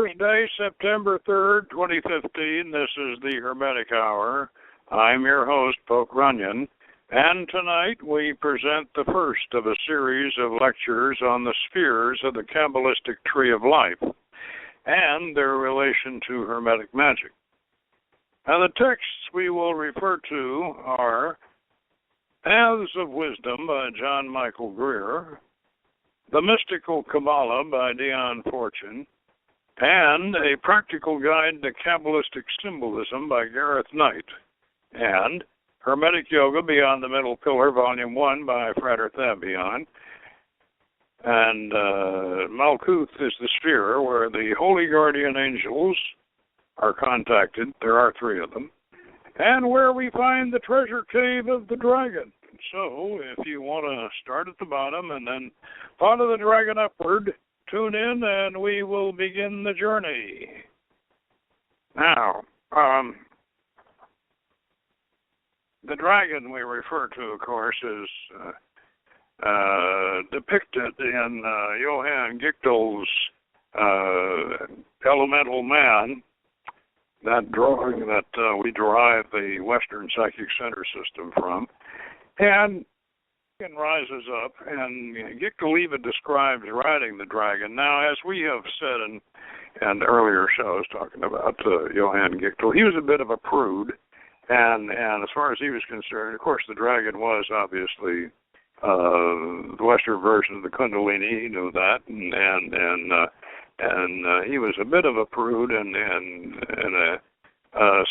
Thursday, September 3rd, 2015. This is the Hermetic Hour. I'm your host, Poke Runyon, and tonight we present the first of a series of lectures on the spheres of the Kabbalistic Tree of Life and their relation to Hermetic magic. Now, the texts we will refer to are Paths of Wisdom by John Michael Greer, The Mystical Kabbalah by Dion Fortune, and A Practical Guide to Kabbalistic Symbolism by Gareth Knight, and Hermetic Yoga Beyond the Middle Pillar, Volume 1 by Frater Thabion, and Malkut is the sphere where the Holy Guardian Angels are contacted. There are 3 of them. And where we find the treasure cave of the dragon. So, if you want to start at the bottom and then follow the dragon upward, tune in and we will begin the journey. Now, the dragon we refer to, of course, is depicted in Johann Gichtel's Elemental Man, that drawing that we derive the Western Psychic Center system from. And dragon rises up, and Gichtel even describes riding the dragon. Now, as we have said in earlier shows talking about Johann Gichtel, he was a bit of a prude, and as far as he was concerned, of course, the dragon was obviously the Western version of the Kundalini. He knew that, and he was a bit of a prude,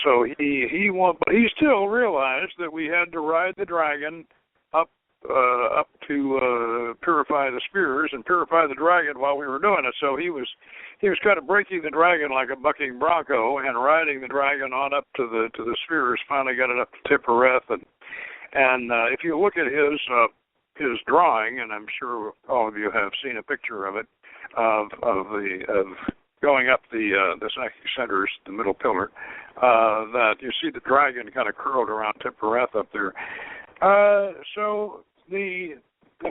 so he still realized that we had to ride the dragon up to purify the spheres and purify the dragon while we were doing it. So he was kind of breaking the dragon like a bucking bronco and riding the dragon on up to the spheres. Finally got it up to Tippereth, and if you look at his drawing, and I'm sure all of you have seen a picture of it, of going up the psychic centers, the middle pillar, that you see the dragon kind of curled around Tippereth up there. So the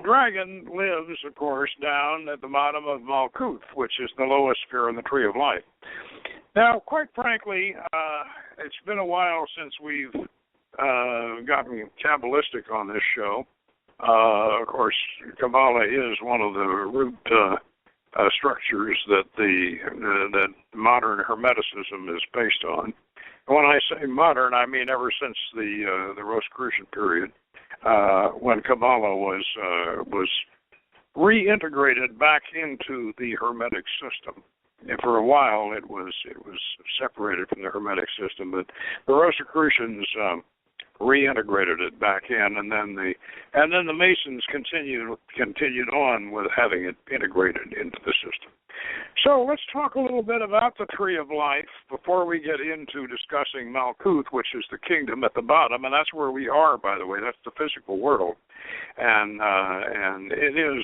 dragon lives, of course, down at the bottom of Malkut, which is the lowest sphere in the Tree of Life. Now, quite frankly, it's been a while since we've gotten Kabbalistic on this show. Of course, Kabbalah is one of the root structures that modern Hermeticism is based on. When I say modern, I mean ever since the Rosicrucian period, when Kabbalah was reintegrated back into the Hermetic system. And for a while, it was separated from the Hermetic system, but the Rosicrucians reintegrated it back in, and then the Masons continued on with having it integrated into the system. So let's talk a little bit about the Tree of Life before we get into discussing Malkut, which is the kingdom at the bottom, and that's where we are, by the way. That's the physical world, and it is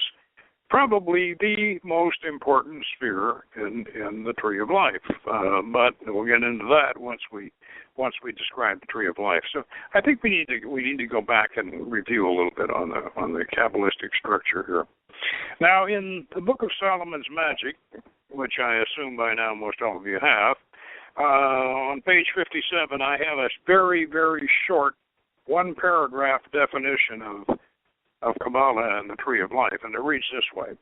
probably the most important sphere in the Tree of Life. But we'll get into that once we describe the Tree of Life. So I think we need to go back and review a little bit on the Kabbalistic structure here. Now, in the Book of Solomon's Magic, which I assume by now most all of you have, on page 57, I have a very, very short one-paragraph definition of Kabbalah and the Tree of Life, and it reads this way.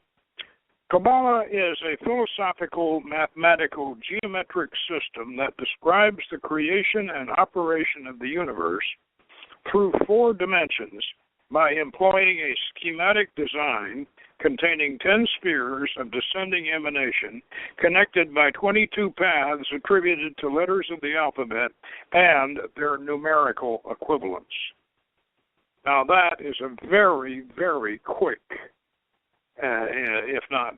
Kabbalah is a philosophical, mathematical, geometric system that describes the creation and operation of the universe through 4 dimensions by employing a schematic design containing 10 spheres of descending emanation connected by 22 paths attributed to letters of the alphabet and their numerical equivalents. Now that is a very, very quick, if not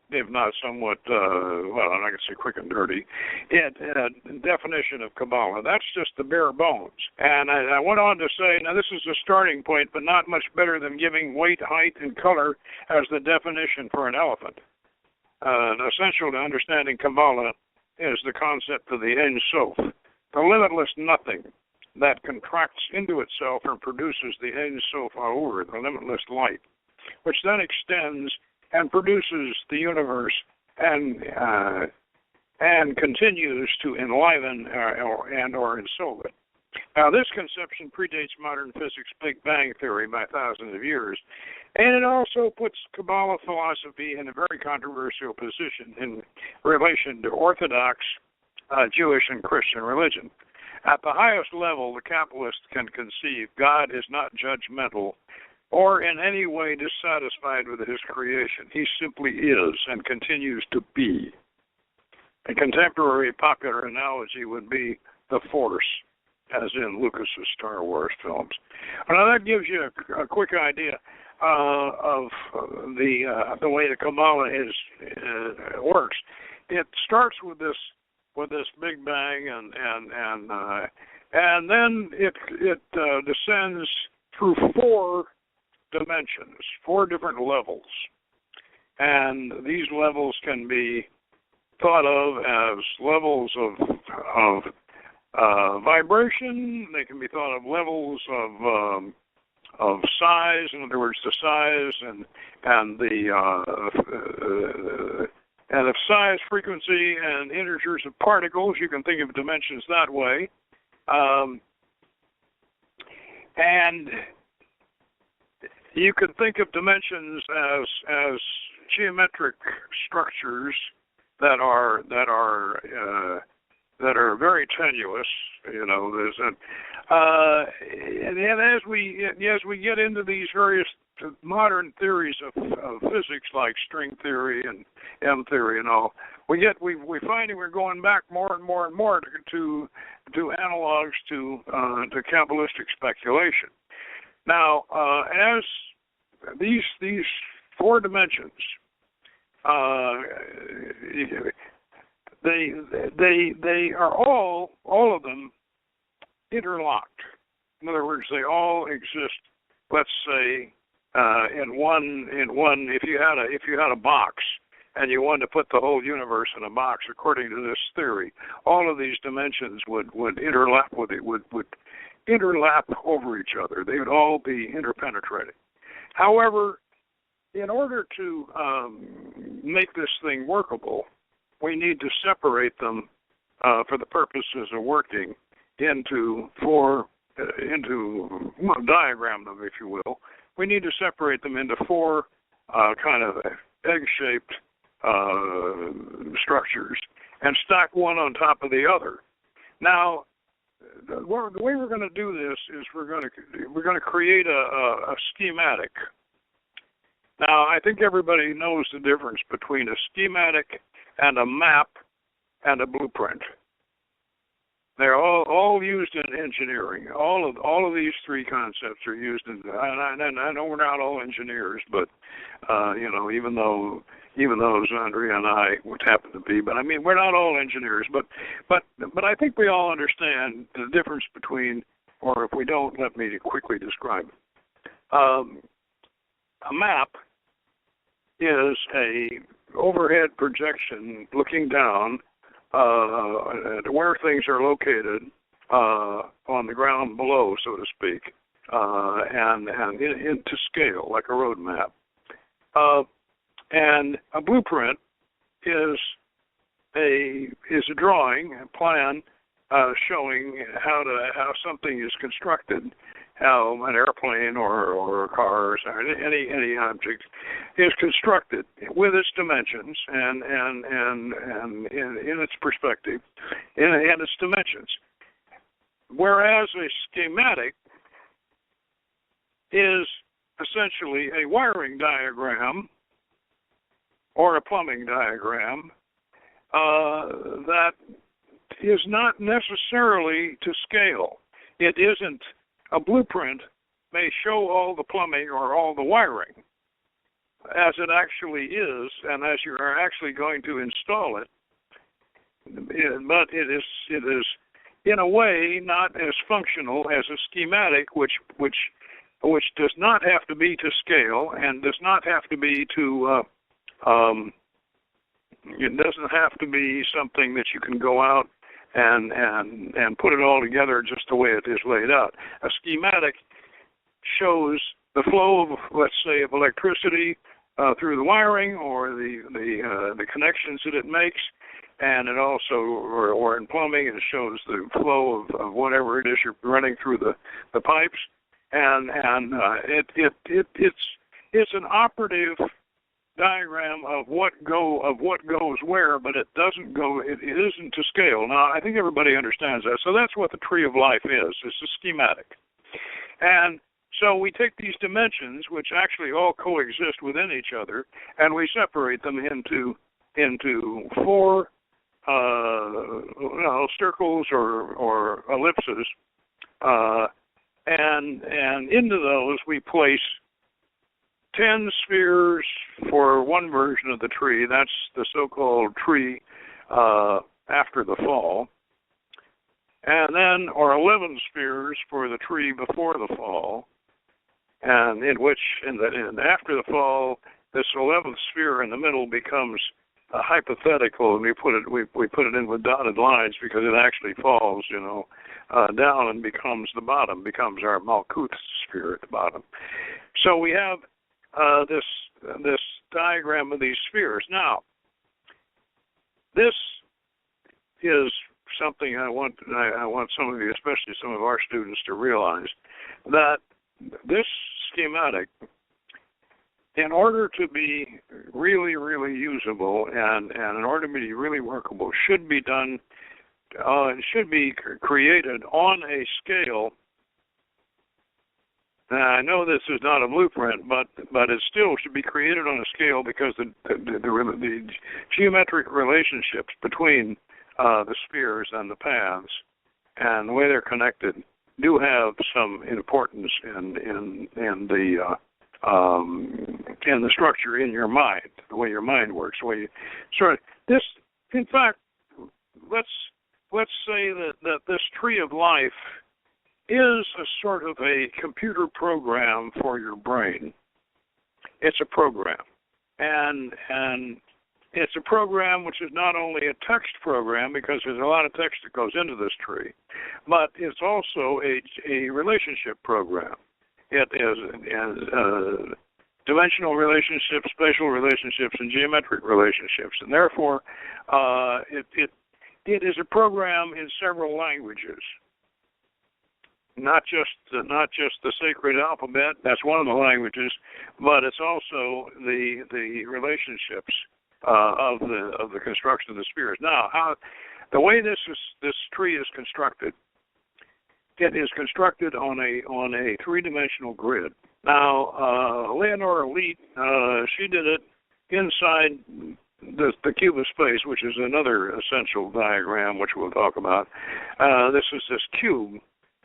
somewhat, well, I'm not going to say quick and dirty, definition of Kabbalah. That's just the bare bones. And I went on to say, now this is a starting point, but not much better than giving weight, height, and color as the definition for an elephant. Essential to understanding Kabbalah is the concept of the Ein Sof, the limitless nothing that contracts into itself and produces the Ein Sof Aur, the limitless light, which then extends and produces the universe and and continues to enliven or ensoul it. Now, this conception predates modern physics' Big Bang theory by thousands of years, and it also puts Kabbalah philosophy in a very controversial position in relation to Orthodox Jewish and Christian religion. At the highest level, the Kabbalist can conceive God is not judgmental or in any way dissatisfied with his creation. He simply is and continues to be. A contemporary popular analogy would be the Force, as in Lucas's Star Wars films. Now that gives you a quick idea of the way the Kabbalah works. It starts with this Big Bang, and then it descends through 4 dimensions, 4 different levels, and these levels can be thought of as levels of vibration. They can be thought of levels of size. In other words, the size and of size, frequency, and integers of particles. You can think of dimensions that way. And you can think of dimensions as geometric structures that are very tenuous. You know, and as we get into these various modern theories of physics, like string theory and M theory and all, we find we're going back more and more and more to analogs to Kabbalistic speculation. Now, as these 4 dimensions, they are all of them interlocked. In other words, they all exist. Let's say in one. If you had a box and you wanted to put the whole universe in a box, according to this theory, all of these dimensions would interlap with it. Would interlap over each other. They would all be interpenetrating. However, in order to make this thing workable, we need to separate them for the purposes of working into diagram them, if you will. We need to separate them into 4 kind of egg-shaped structures and stack one on top of the other. Now, the way we're going to do this is we're going to create a schematic. Now, I think everybody knows the difference between a schematic and a map and a blueprint. They're all used in engineering. All of these 3 concepts are used in. And I know we're not all engineers, but you know, even though Andrea and I would happen to be, but I mean, we're not all engineers. But I think we all understand the difference between, or if we don't, let me quickly describe it. A map is a overhead projection looking down where things are located on the ground below, so to speak, and into scale, like a road map. And a blueprint is a drawing, a plan showing how something is constructed, how an airplane or a car or any object is constructed with its dimensions and in its perspective and its dimensions. Whereas a schematic is essentially a wiring diagram or a plumbing diagram that is not necessarily to scale. It isn't. A blueprint may show all the plumbing or all the wiring as it actually is, and as you are actually going to install it. But it is in a way not as functional as a schematic, which does not have to be to scale and does not have to be to. It doesn't have to be something that you can go out and put it all together just the way it is laid out. A schematic shows the flow of, let's say, of electricity through the wiring or the connections that it makes, and it also, or in plumbing, it shows the flow of whatever it is you're running through the pipes, and it's an operative diagram of what goes where, but it doesn't go. It isn't to scale. Now, I think everybody understands that. So that's what the tree of life is. It's a schematic, and so we take these dimensions, which actually all coexist within each other, and we separate them into four circles or ellipses, and into those we place 10 spheres for one version of the tree. That's the so-called tree after the fall, and then or 11 spheres for the tree before the fall, and after the fall, this 11th sphere in the middle becomes hypothetical, and we put it in with dotted lines because it actually falls, down and becomes the bottom, becomes our Malkut sphere at the bottom. So we have this diagram of these spheres. Now, this is something I want some of you, especially some of our students, to realize, that this schematic, in order to be really, really usable and in order to be really workable, should be done, should be created on a scale. Now, I know this is not a blueprint, but it still should be created on a scale because the geometric relationships between the spheres and the paths and the way they're connected do have some importance in the structure in your mind, the way your mind works. The way you, this, in fact, let's say that this tree of life is a sort of a computer program for your brain. It's a program, and it's a program which is not only a text program, because there's a lot of text that goes into this tree, but it's also a relationship program. It is dimensional relationships, spatial relationships, and geometric relationships, and therefore it is a program in several languages. Not just the sacred alphabet. That's one of the languages, but it's also the relationships of the construction of the spheres. Now, the way this tree is constructed, it is constructed on a three-dimensional grid. Now, Leonora Leet, she did it inside the cube of space, which is another essential diagram, which we'll talk about. This is this cube,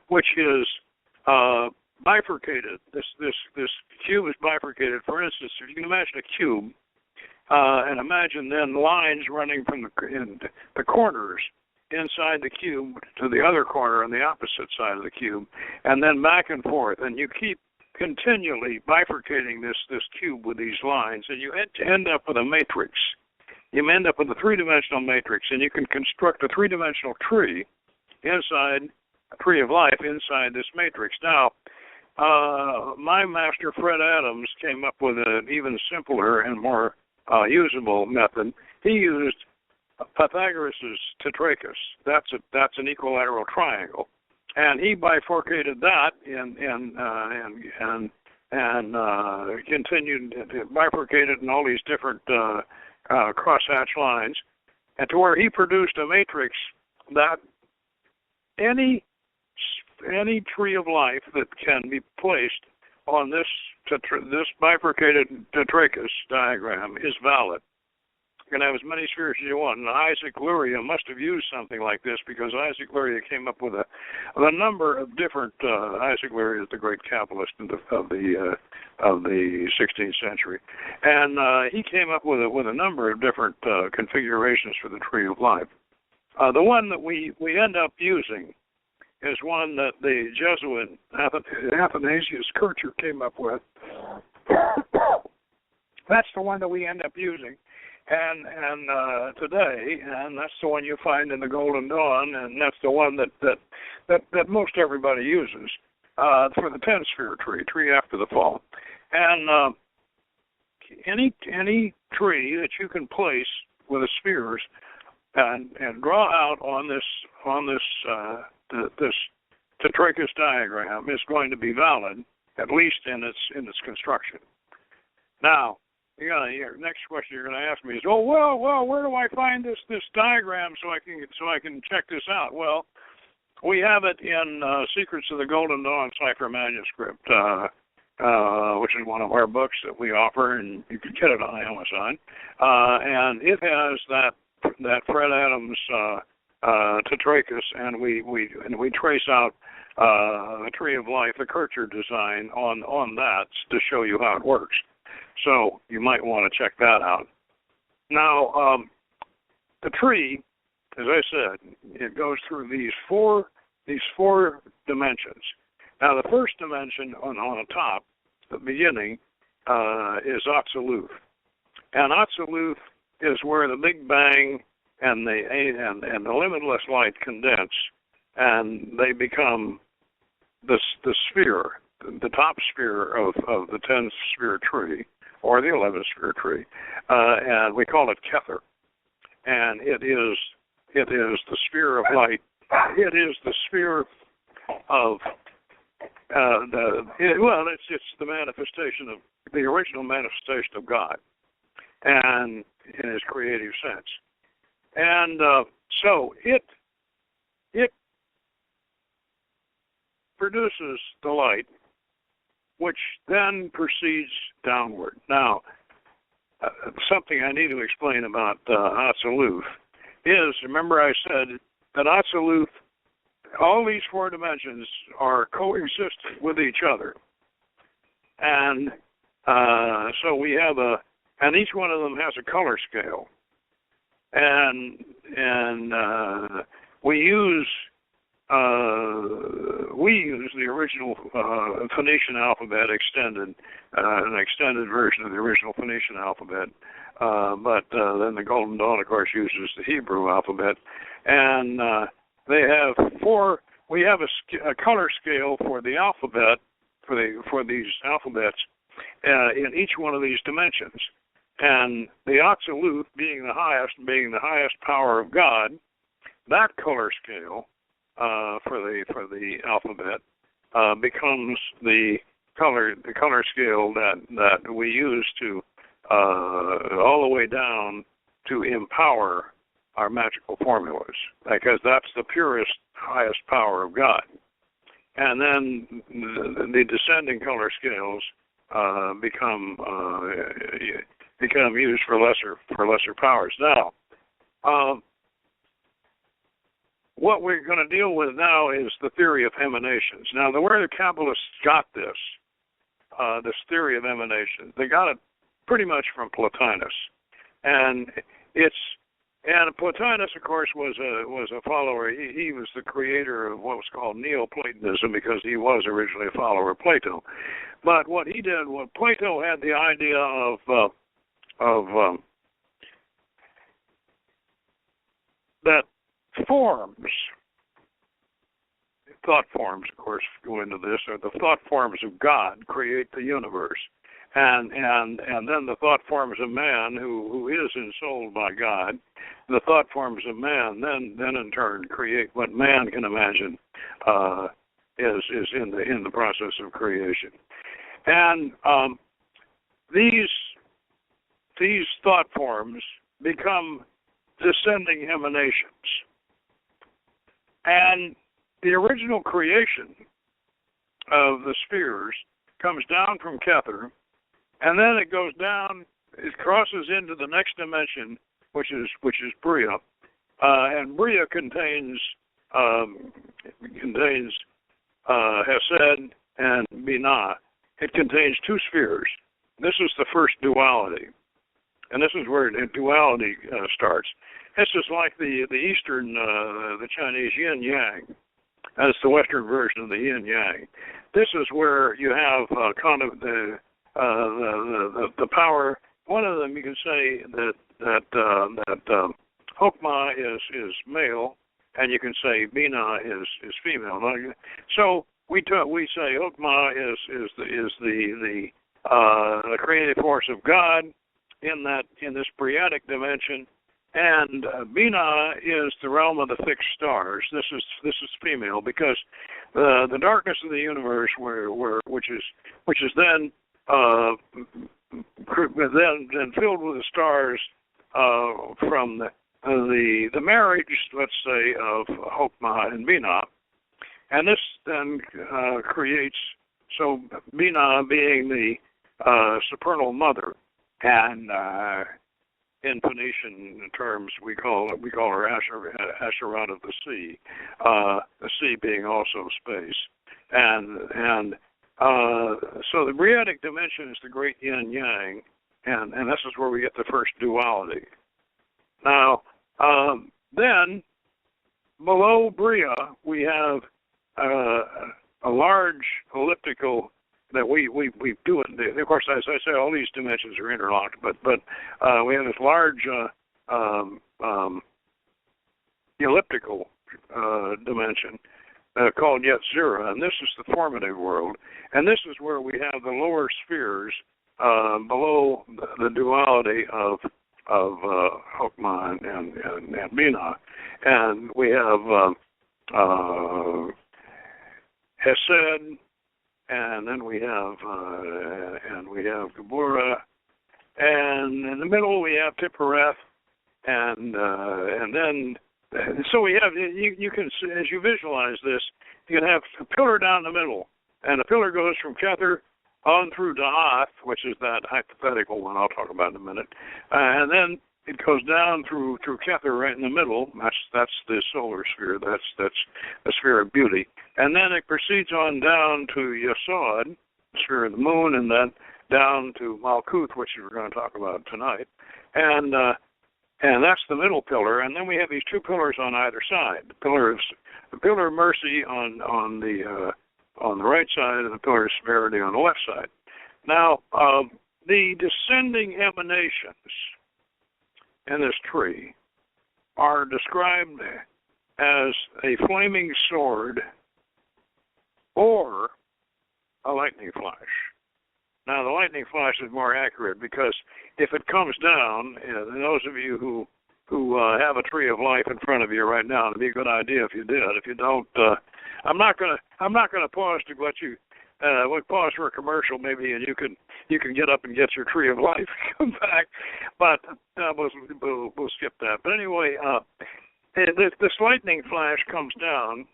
which is bifurcated. This cube is bifurcated. For instance, if you can imagine a cube, and imagine then lines running from the corners inside the cube to the other corner on the opposite side of the cube, and then back and forth, and you keep continually bifurcating this cube with these lines, and you end up with a matrix. You end up with a three-dimensional matrix, and you can construct a three-dimensional tree inside a tree of life inside this matrix. Now, my master, Fred Adams, came up with an even simpler and more usable method. He used Pythagoras' tetrachus. That's an equilateral triangle, and he bifurcated that and continued to bifurcate it in all these different crosshatch lines, and to where he produced a matrix that any tree of life that can be placed on this bifurcated tetrachus diagram is valid. You can have as many spheres as you want. And Isaac Luria must have used something like this, because Isaac Luria came up with a number of different. Isaac Luria is the great Kabbalist of the 16th century, and he came up with a number of different configurations for the tree of life. The one that we end up using is one that the Jesuit Athanasius Kircher came up with. That's the one that we end up using, and today, and that's the one you find in the Golden Dawn, and that's the one that most everybody uses for the 10-sphere tree after the fall. And any tree that you can place with the spheres and draw out on this this Tetrachus diagram is going to be valid, at least in its construction. Now, your next question you're going to ask me is, well, where do I find this diagram so I can check this out? Well, we have it in Secrets of the Golden Dawn cipher manuscript, which is one of our books that we offer, and you can get it on Amazon. And it has that Fred Adams Tetrachus, and we trace out the Tree of Life, the Kircher design on that to show you how it works. So you might want to check that out. Now, the tree, as I said, it goes through these four dimensions. Now, the first dimension on the top, the beginning, is Atziluth, and Atziluth is where the Big Bang and the limitless light condense, and they become the sphere, the top sphere of the 10-sphere tree, or the 11-sphere tree, and we call it Kether. And it is the sphere of light. It is the sphere of it's the manifestation of the original manifestation of God, and in His creative sense. And so it produces the light, which then proceeds downward. Now, something I need to explain about Atziluth is, remember I said that Atziluth, all these four dimensions are coexistent with each other. And so we have and each one of them has a color scale. And we use the original Phoenician alphabet extended, an extended version of the original Phoenician alphabet. But then the Golden Dawn, of course, uses the Hebrew alphabet. And they have we have a color scale for the alphabet, for these alphabets, in each one of these dimensions. And the Atziluth being the highest power of God, that color scale for the alphabet becomes the color scale that we use to all the way down to empower our magical formulas, because that's the purest, highest power of God. And then the descending color scales become used for lesser powers. Now, what we're going to deal with now is the theory of emanations. Now, where the Kabbalists got this theory of emanations, they got it pretty much from Plotinus, and Plotinus, of course, was a follower. He was the creator of what was called Neoplatonism, because he was originally a follower of Plato. But what he did, Plato had the idea of that forms, thought forms, of course, go into this, or the thought forms of God create the universe. And then the thought forms of man, who is ensouled by God, the thought forms of man then in turn create what man can imagine is in the process of creation. And these thought forms become descending emanations. And the original creation of the spheres comes down from Kether, and then it goes down, it crosses into the next dimension, which is Bria. And Bria contains Hesed and Binah. It contains two spheres. This is the first duality. And this is where duality starts. This is like the Eastern, the Chinese yin-yang. That's the Western version of the yin-yang. This is where you have kind of the power. One of them, you can say that Chokmah is male, and you can say Binah is female. So we say Chokmah is the creative force of God in this Briatic dimension, And Binah is the realm of the fixed stars. This is female because the darkness of the universe, which is then filled with the stars from the marriage, let's say, of Hokmah and Binah, and this then creates, so Binah being the supernal mother, and in Phoenician terms, we call her Asherat of the sea sea being also space, and so the Briatic dimension is the great yin yang, and this is where we get the first duality. Now, then below Bria we have a large elliptical that we do it. Of course, as I say, all these dimensions are interlocked, but we have this large elliptical dimension called Yetzirah, and this is the formative world, and this is where we have the lower spheres below the duality of Hokmah and Binah, and we have Hesed. And then we have Geburah, and in the middle we have Tiphareth, and then so we have, you can, as you visualize this, you can have a pillar down the middle, and the pillar goes from Kether on through Dahath, which is that hypothetical one I'll talk about in a minute, and then it goes down through Kether right in the middle. That's the solar sphere. That's the sphere of beauty. And then it proceeds on down to Yesod, the sphere of the moon, and then down to Malkut, which we're going to talk about tonight. And that's the middle pillar. And then we have these two pillars on either side. The pillar of mercy on the right side, and the pillar of severity on the left side. Now, the descending emanations in this tree are described as a flaming sword or a lightning flash. Now, the lightning flash is more accurate because if it comes down, and those of you who have a tree of life in front of you right now, it'd be a good idea if you did. If you don't, I'm not gonna pause to let you. We'll pause for a commercial, maybe, and you can get up and get your tree of life and come back. But we'll skip that. But anyway, this lightning flash comes down.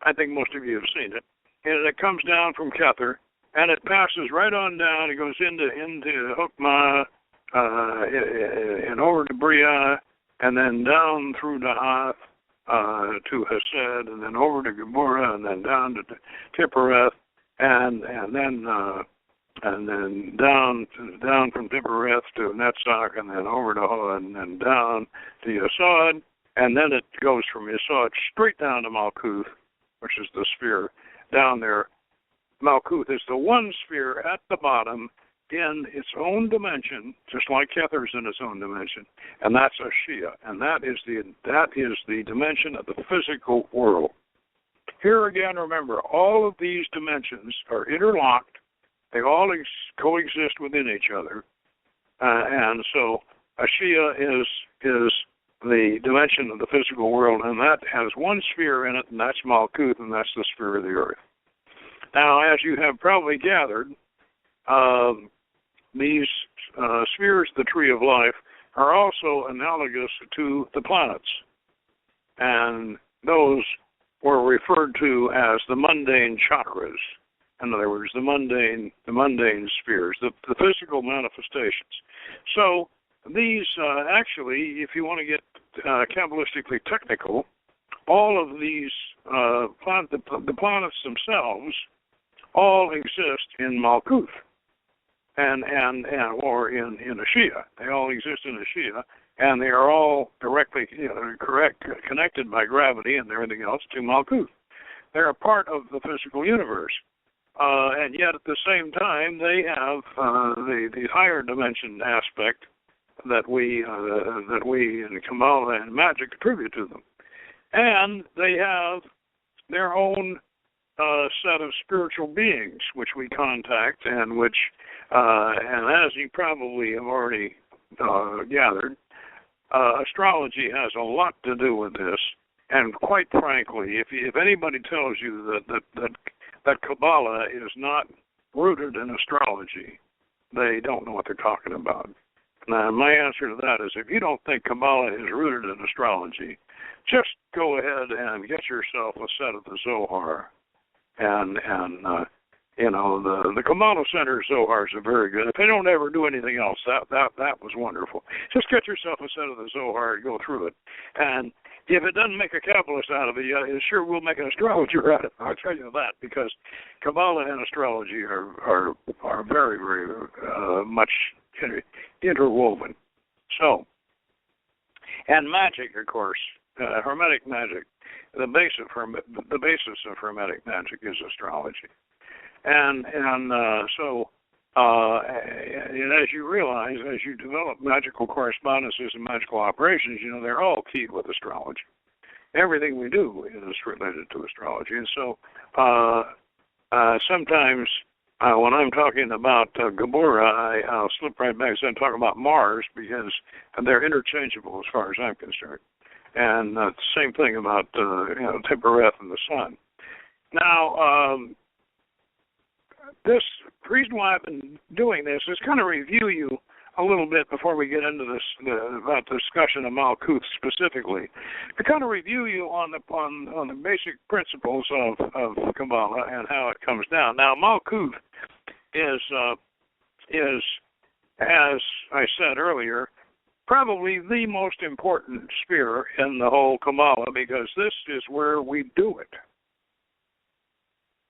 I think most of you have seen it, and it comes down from Kether, and it passes right on down. It goes into Hokmah, and over to Bria, and then down through Dahath to Hesed, and then over to Geburah, and then down to Tiphareth. And then down from Tiphareth to Netzach, and then over to Hod, and then down to Yesod, and then it goes from Yesod straight down to Malkut, which is the sphere down there. Malkut is the one sphere at the bottom in its own dimension, just like Kether's in its own dimension, and that's Ashia, and that is the dimension of the physical world. Here again, remember, all of these dimensions are interlocked. They all coexist within each other. And so Ashia is the dimension of the physical world, and that has one sphere in it, and that's Malkut, and that's the sphere of the earth. Now, as you have probably gathered, these spheres of the tree of life are also analogous to the planets. And those were referred to as the mundane chakras. In other words, the mundane spheres, the physical manifestations. So these actually, if you want to get Kabbalistically technical, all of these the planets themselves all exist in Malkut and or in Ashia. They all exist in Ashia. And they are all directly connected by gravity and everything else to Malkut. They're a part of the physical universe. And yet at the same time, they have the higher dimension aspect that we in Kabbalah and magic attribute to them. And they have their own set of spiritual beings, which we contact, and and as you probably have already gathered, astrology has a lot to do with this. And quite frankly, if anybody tells you that Kabbalah is not rooted in astrology, they don't know what they're talking about. Now, my answer to that is, if you don't think Kabbalah is rooted in astrology, just go ahead and get yourself a set of the Zohar. And the Kabbalah Center Zohars are very good. If they don't ever do anything else, that was wonderful. Just get yourself a set of the Zohar and go through it. And if it doesn't make a Kabbalist out of it, it sure will make an astrologer out of it. I'll tell you that, because Kabbalah and astrology are very, very much interwoven. So, and magic, of course, Hermetic magic. The basis of Hermetic magic is astrology, and as you realize, as you develop magical correspondences and magical operations, they're all keyed with astrology. Everything we do is related to astrology, and so sometimes when I'm talking about Geburah, I'll slip right back and talk about Mars, because they're interchangeable as far as I'm concerned. And the same thing about Tibereth and the Sun. Now, the reason why I've been doing this is kind of review you a little bit before we get into this about the discussion of Malkut specifically, to kind of review you on the basic principles of Kabbalah and how it comes down. Now, Malkut is as I said earlier, probably the most important sphere in the whole Kabbalah, because this is where we do it.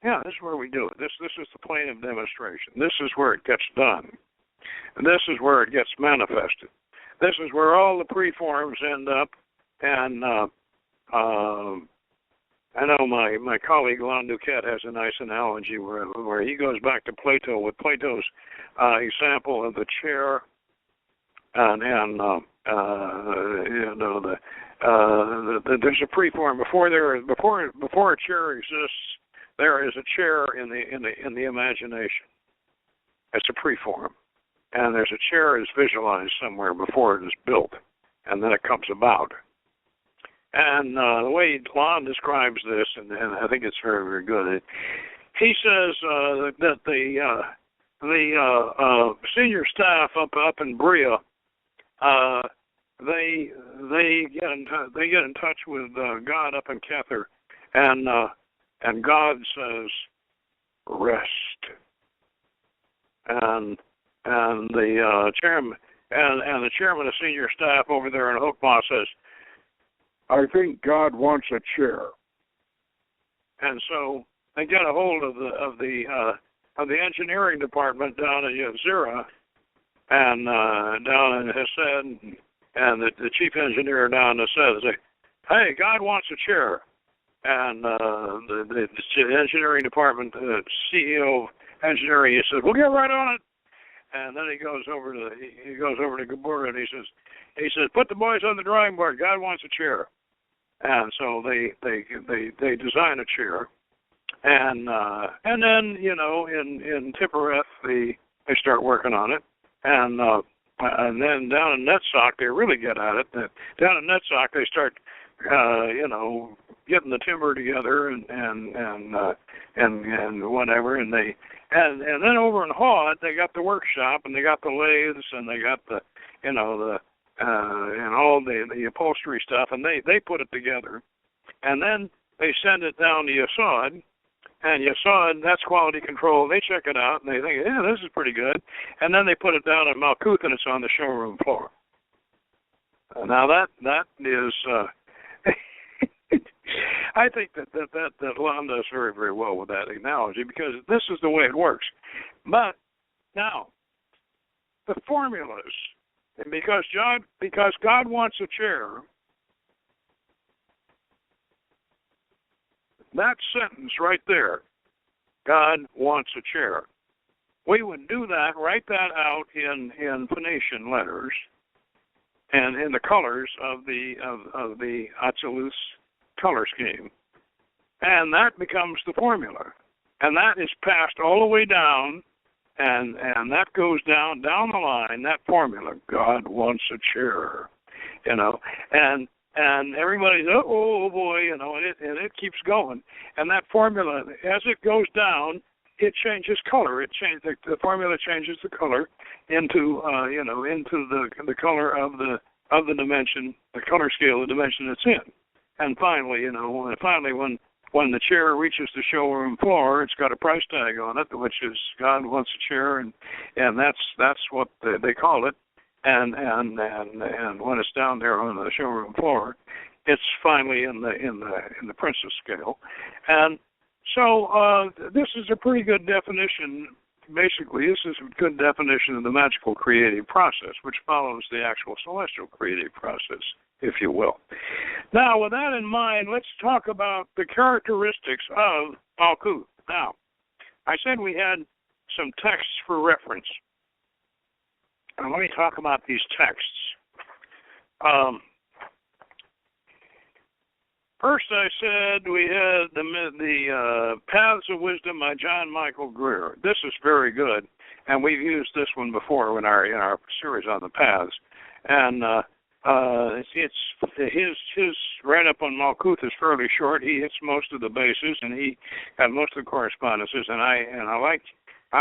Yeah, this is where we do it. This is the plane of demonstration. This is where it gets done. And this is where it gets manifested. This is where all the preforms end up. And I know my colleague Lon Duquette has a nice analogy where he goes back to Plato with Plato's example of the chair. And there's a preform before a chair exists. There is a chair in the imagination. It's a preform, and there's a chair is visualized somewhere before it is built, and then it comes about. And the way Lon describes this, and I think it's very, very good. He says that the senior staff up in Bria, they get in touch with God up in Kether, and God says, rest. And the chairman and the chairman of senior staff over there in Oakmont says, I think God wants a chair. And so they get a hold of the engineering department down in Yetzirah and down in Hesed, and the chief engineer down in Hesed say, hey, God wants a chair. And the engineering department, the CEO of engineering, he said, we'll get right on it. And then he goes over to Geburah and he says, put the boys on the drawing board. God wants a chair. And so they design a chair, and then in Tibereth they start working on it, and then down in Netzach they really get at it. Down in Netzach they start getting the timber together and whatever, and then over in Hod they got the workshop and they got the lathes and they got the and all the upholstery stuff, and they put it together, and then they send it down to Yesod, and Yesod, that's quality control. They check it out and they think, yeah, this is pretty good, and then they put it down at Malkut and it's on the showroom floor. Now that is. I think that Lon does very, very well with that analogy, because this is the way it works. But now, the formulas, and because God wants a chair, that sentence right there, God wants a chair, we would do that, write that out in Phoenician letters and in the colors of the Atzilus color scheme, and that becomes the formula, and that is passed all the way down, and that goes down the line, that formula, God wants a chair, you know, and everybody's oh boy, you know, and it keeps going, and that formula as it goes down, it changes color. The formula changes the color into into the color of the dimension, the color scale, the dimension it's in, and finally, when the chair reaches the showroom floor, it's got a price tag on it, which is God wants a chair, and that's what they call it. And when it's down there on the showroom floor, it's finally in the princess scale. And so this is a pretty good definition. Basically, this is a good definition of the magical creative process, which follows the actual celestial creative process, if you will. Now, with that in mind, let's talk about the characteristics of Malkut. Now, I said we had some texts for reference. Now, let me talk about these texts. First, I said we had the Paths of Wisdom by John Michael Greer. This is very good, and we've used this one before in our series on the Paths. And it's his write-up on Malkut is fairly short. He hits most of the bases, and he had most of the correspondences. And I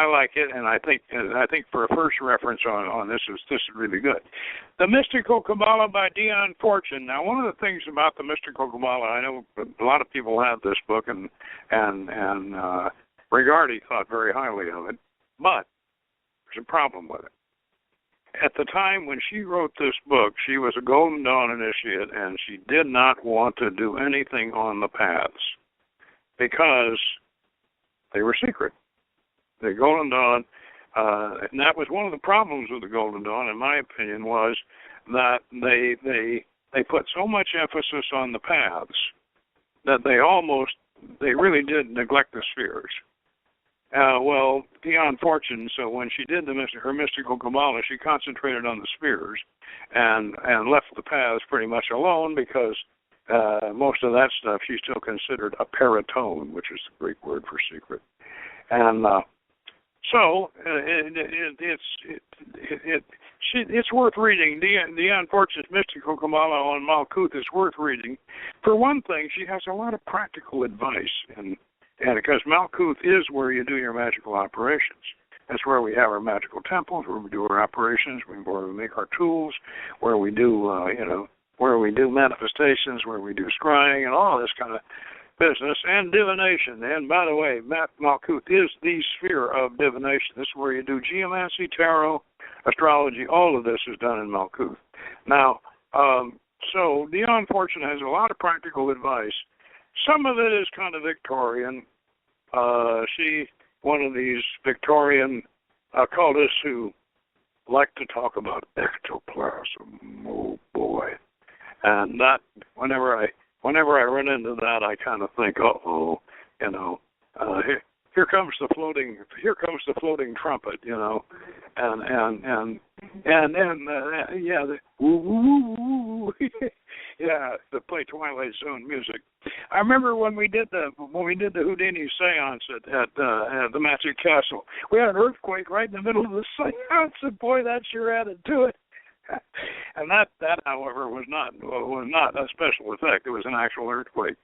like it, and I think for a first reference on this is really good. The Mystical Kabbalah by Dion Fortune. Now, one of the things about the Mystical Kabbalah, I know a lot of people have this book, and Regardi thought very highly of it, but there's a problem with it. At the time when she wrote this book, she was a Golden Dawn initiate, and she did not want to do anything on the paths because they were secret. The Golden Dawn, and that was one of the problems with the Golden Dawn, in my opinion, was that they put so much emphasis on the paths that they really did neglect the spheres. Well, Dion Fortune, so when she did her Mystical Kabbalah, she concentrated on the spheres and left the paths pretty much alone because most of that stuff she still considered a paratone, which is the Greek word for secret. And so it's worth reading. Dion Fortune's Mystical Kabbalah on Malkut is worth reading. For one thing, she has a lot of practical advice, and because Malkut is where you do your magical operations. That's where we have our magical temples, where we do our operations, where we make our tools, where we do where we do manifestations, where we do scrying, and all this kind of business, and divination. And by the way, Malkut is the sphere of divination. This is where you do geomancy, tarot, astrology. All of this is done in Malkut. Now, so Dion Fortune has a lot of practical advice. Some of it is kind of Victorian. She, one of these Victorian occultists who like to talk about ectoplasm. Oh boy! And that whenever I run into that, I kind of think, here comes the floating trumpet, to play Twilight Zone music. I remember when we did the Houdini seance at the Magic Castle, we had an earthquake right in the middle of the seance, and boy, that sure added to it. And that, however, was not a special effect. It was an actual earthquake.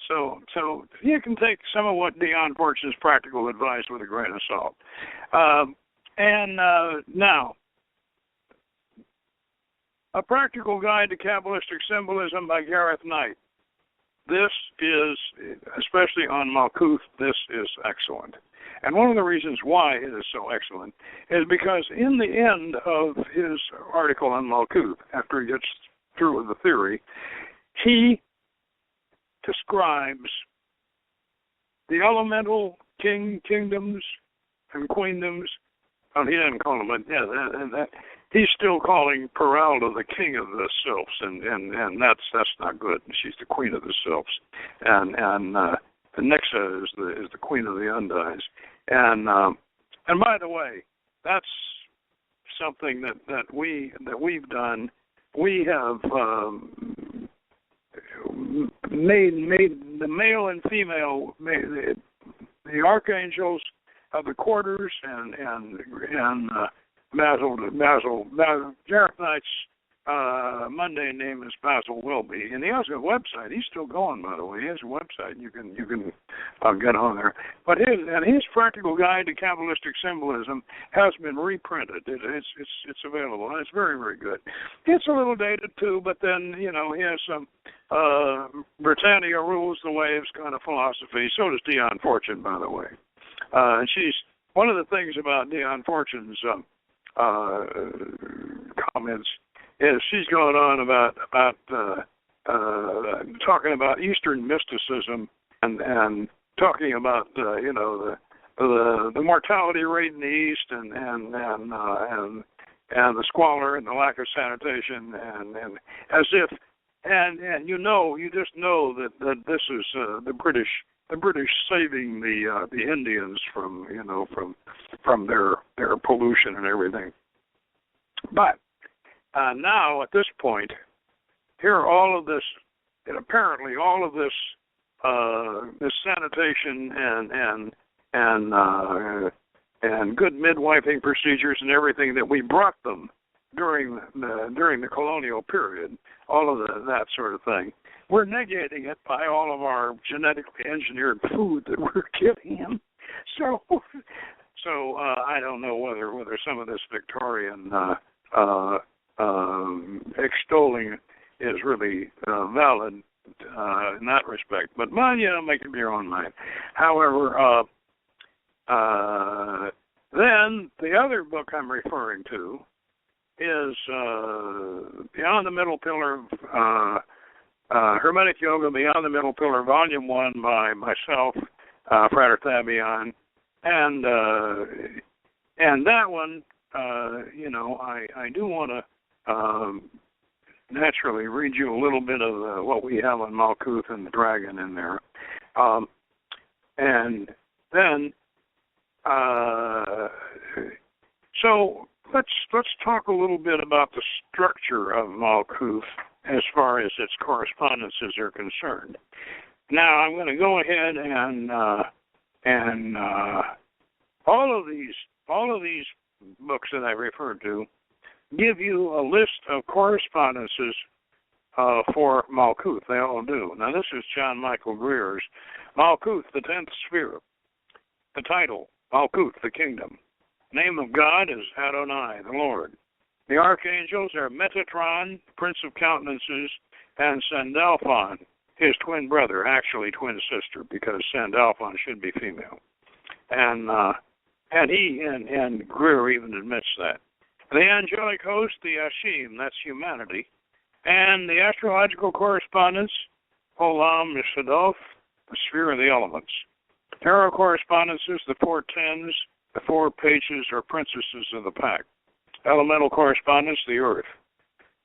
So you can take some of what Dion Fortune's practical advice with a grain of salt. Now, A Practical Guide to Kabbalistic Symbolism by Gareth Knight. This is, especially on Malkut, this is excellent. And one of the reasons why it is so excellent is because in the end of his article on Malkut, after he gets through with the theory, he describes the elemental kingdoms and queendoms. Oh, he doesn't call them, but he's still calling Peralta the king of the sylphs, and that's not good. She's the queen of the sylphs, and Nixa is the queen of the undines. And by the way, that's something that we've done. We have made the male and female, the archangels of the quarters and Gareth Knight's mundane name is Basil Wilby, and he has a website. He's still going, by the way. He has a website. You can get on there. But his practical guide to Kabbalistic symbolism has been reprinted. It's available, and it's very, very good. It's a little dated too, but then he has some Britannia rules the waves kind of philosophy. So does Dion Fortune, by the way. And she's one of the things about Dion Fortune's comments is she's going on about talking about Eastern mysticism and talking about the mortality rate in the East and the squalor and the lack of sanitation and as if you just know that this is the British saving the Indians from their pollution and everything. But now, at this point, here all of this, and apparently all of this, this sanitation and good midwifing procedures and everything that we brought them during the colonial period, all of that sort of thing, we're negating it by all of our genetically engineered food that we're getting them. So I don't know whether some of this Victorian extolling is really valid in that respect. But make up your own mind. However, then the other book I'm referring to is Beyond the Middle Pillar, Hermetic Yoga Beyond the Middle Pillar, Volume 1 by myself, Frater Thabion, and that one, I do want to naturally read you a little bit of what we have on Malkut and the dragon in there. And then, so let's talk a little bit about the structure of Malkut as far as its correspondences are concerned. Now, I'm going to go ahead and all of these books that I referred to give you a list of correspondences for Malkut. They all do. Now, this is John Michael Greer's Malkut, the 10th Sphere. The title, Malkut, the Kingdom. Name of God is Adonai, the Lord. The archangels are Metatron, Prince of Countenances, and Sandalphon, his twin brother, actually twin sister, because Sandalphon should be female. And he and Greer even admits that. The angelic host, the Ashim, that's humanity. And the astrological correspondence, Olam Yesodot, the sphere of the elements. Tarot correspondences, the 4 tens, the 4 pages or princesses of the pack. Elemental correspondence, the earth.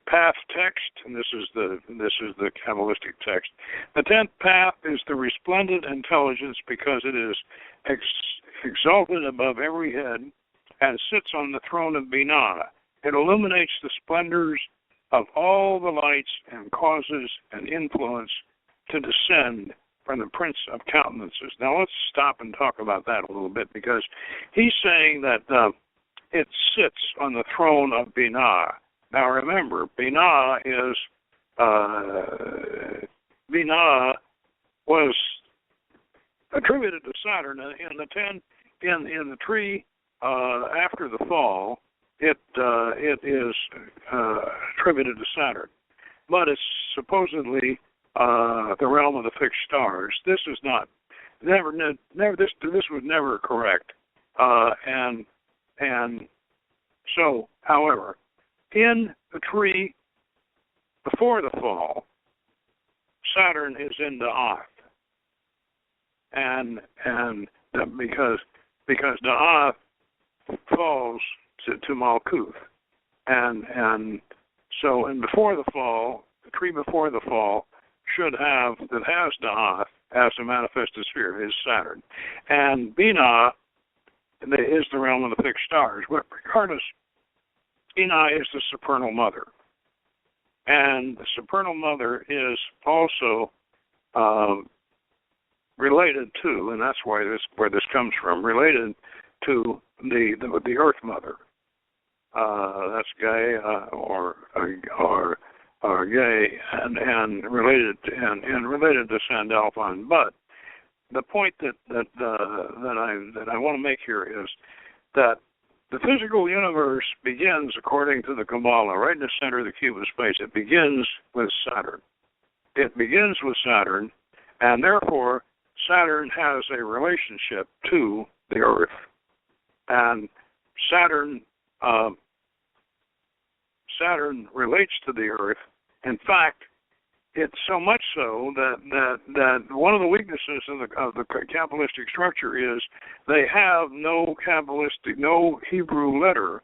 Path text, and this is the Kabbalistic text. The 10th path is the resplendent intelligence because it is exalted above every head and sits on the throne of Binah. It illuminates the splendors of all the lights and causes an influence to descend from the Prince of Countenances. Now let's stop and talk about that a little bit, because he's saying that it sits on the throne of Binah. Now remember, Binah was attributed to Saturn in the tree after the fall. It is attributed to Saturn, but it's supposedly the realm of the fixed stars. This is not never this was never correct, and so, however, in the tree before the fall, Saturn is in the Da'ath, and because Da'ath falls to Malkut, and so before the fall, the tree before the fall that has Da'ath as a manifested sphere is Saturn, and Binah is the realm of the fixed stars. But regardless, Binah is the supernal mother, and the supernal mother is also related to, and that's where this comes from, related to the Earth Mother. that's gay or gay and related to Sandalphon. But the point that I want to make here is that the physical universe begins, according to the Kabbalah, right in the center of the cube of space. It begins with Saturn. It begins with Saturn, and therefore Saturn has a relationship to the Earth. And Saturn relates to the Earth. In fact, it's so much so that one of the weaknesses of the Kabbalistic structure is they have no Hebrew letter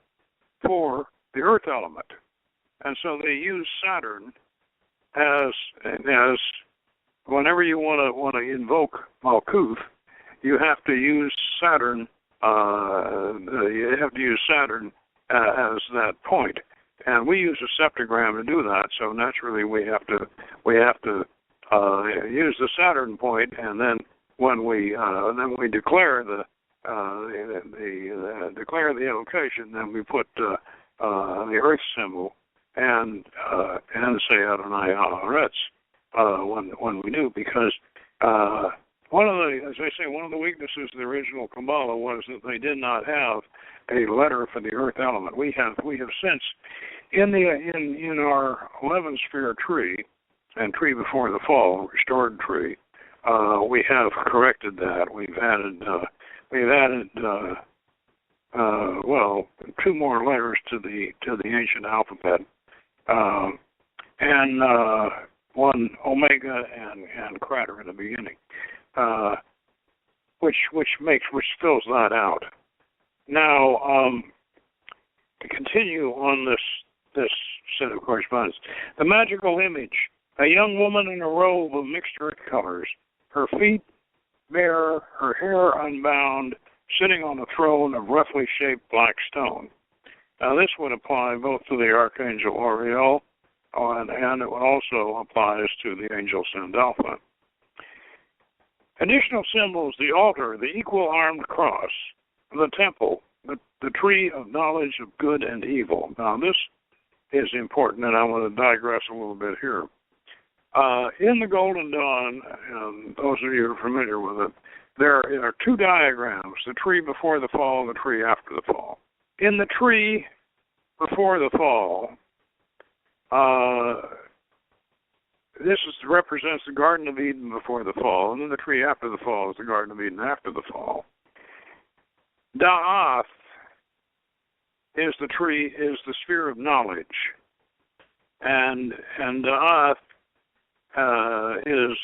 for the earth element, and so they use Saturn as whenever you want to invoke Malkut, you have to use Saturn. You have to use Saturn as that point. And we use a septagram to do that, so naturally we have to use the Saturn point, and then when we declare the invocation, then we put the Earth symbol and say Adonai Haaretz when we do, because one of the weaknesses of the original Kabbalah was that they did not have a letter for the earth element. We have since in our 11 sphere tree and tree before the fall, restored tree, we have corrected that. We've added two more letters to the ancient alphabet, and one omega and crater in the beginning, which fills that out. Now, to continue on this set of correspondence, the magical image: a young woman in a robe of mixed earth colors, her feet bare, her hair unbound, sitting on a throne of roughly shaped black stone. Now, this would apply both to the archangel Oriel, and it would also applies to the angel Sandalphon. Additional symbols: the altar, the equal-armed cross, the temple, the tree of knowledge of good and evil. Now, this is important, and I want to digress a little bit here. In the Golden Dawn, and those of you who are familiar with it, there are two diagrams: the tree before the fall and the tree after the fall. In the tree before the fall, this represents the Garden of Eden before the fall, and then the tree after the fall is the Garden of Eden after the fall. Da'ath is the sphere of knowledge, and Da'ath is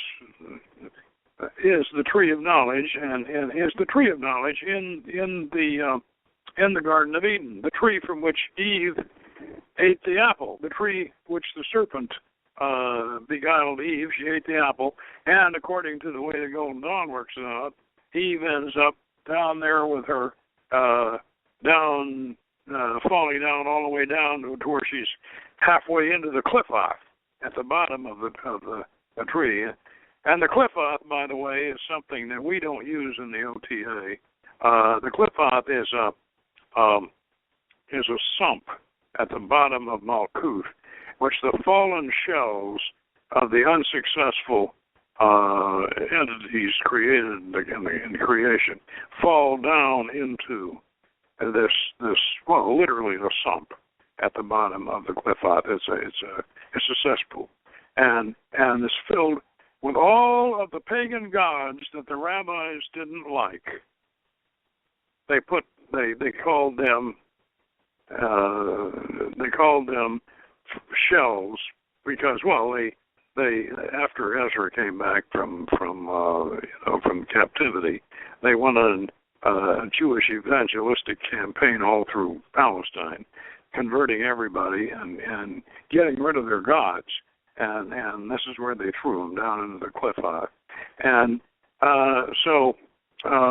the tree of knowledge, and is the tree of knowledge in the Garden of Eden, the tree from which Eve ate the apple, the tree which the serpent beguiled Eve. She ate the apple, and according to the way the Golden Dawn works out, Eve ends up down there with her falling down all the way down to where she's halfway into the cliff-off at the bottom of the tree. And the cliff-off, by the way, is something that we don't use in the OTA. The cliff-off is a sump at the bottom of Malkut, which the fallen shells of the unsuccessful entities created in creation fall down into this literally the sump at the bottom of the cliff-off. It's a cesspool, and it's filled with all of the pagan gods that the rabbis didn't like. They called them shells because, they after Ezra came back from captivity, they went on a Jewish evangelistic campaign all through Palestine, converting everybody and getting rid of their gods. And this is where they threw them down into the cliff off. And so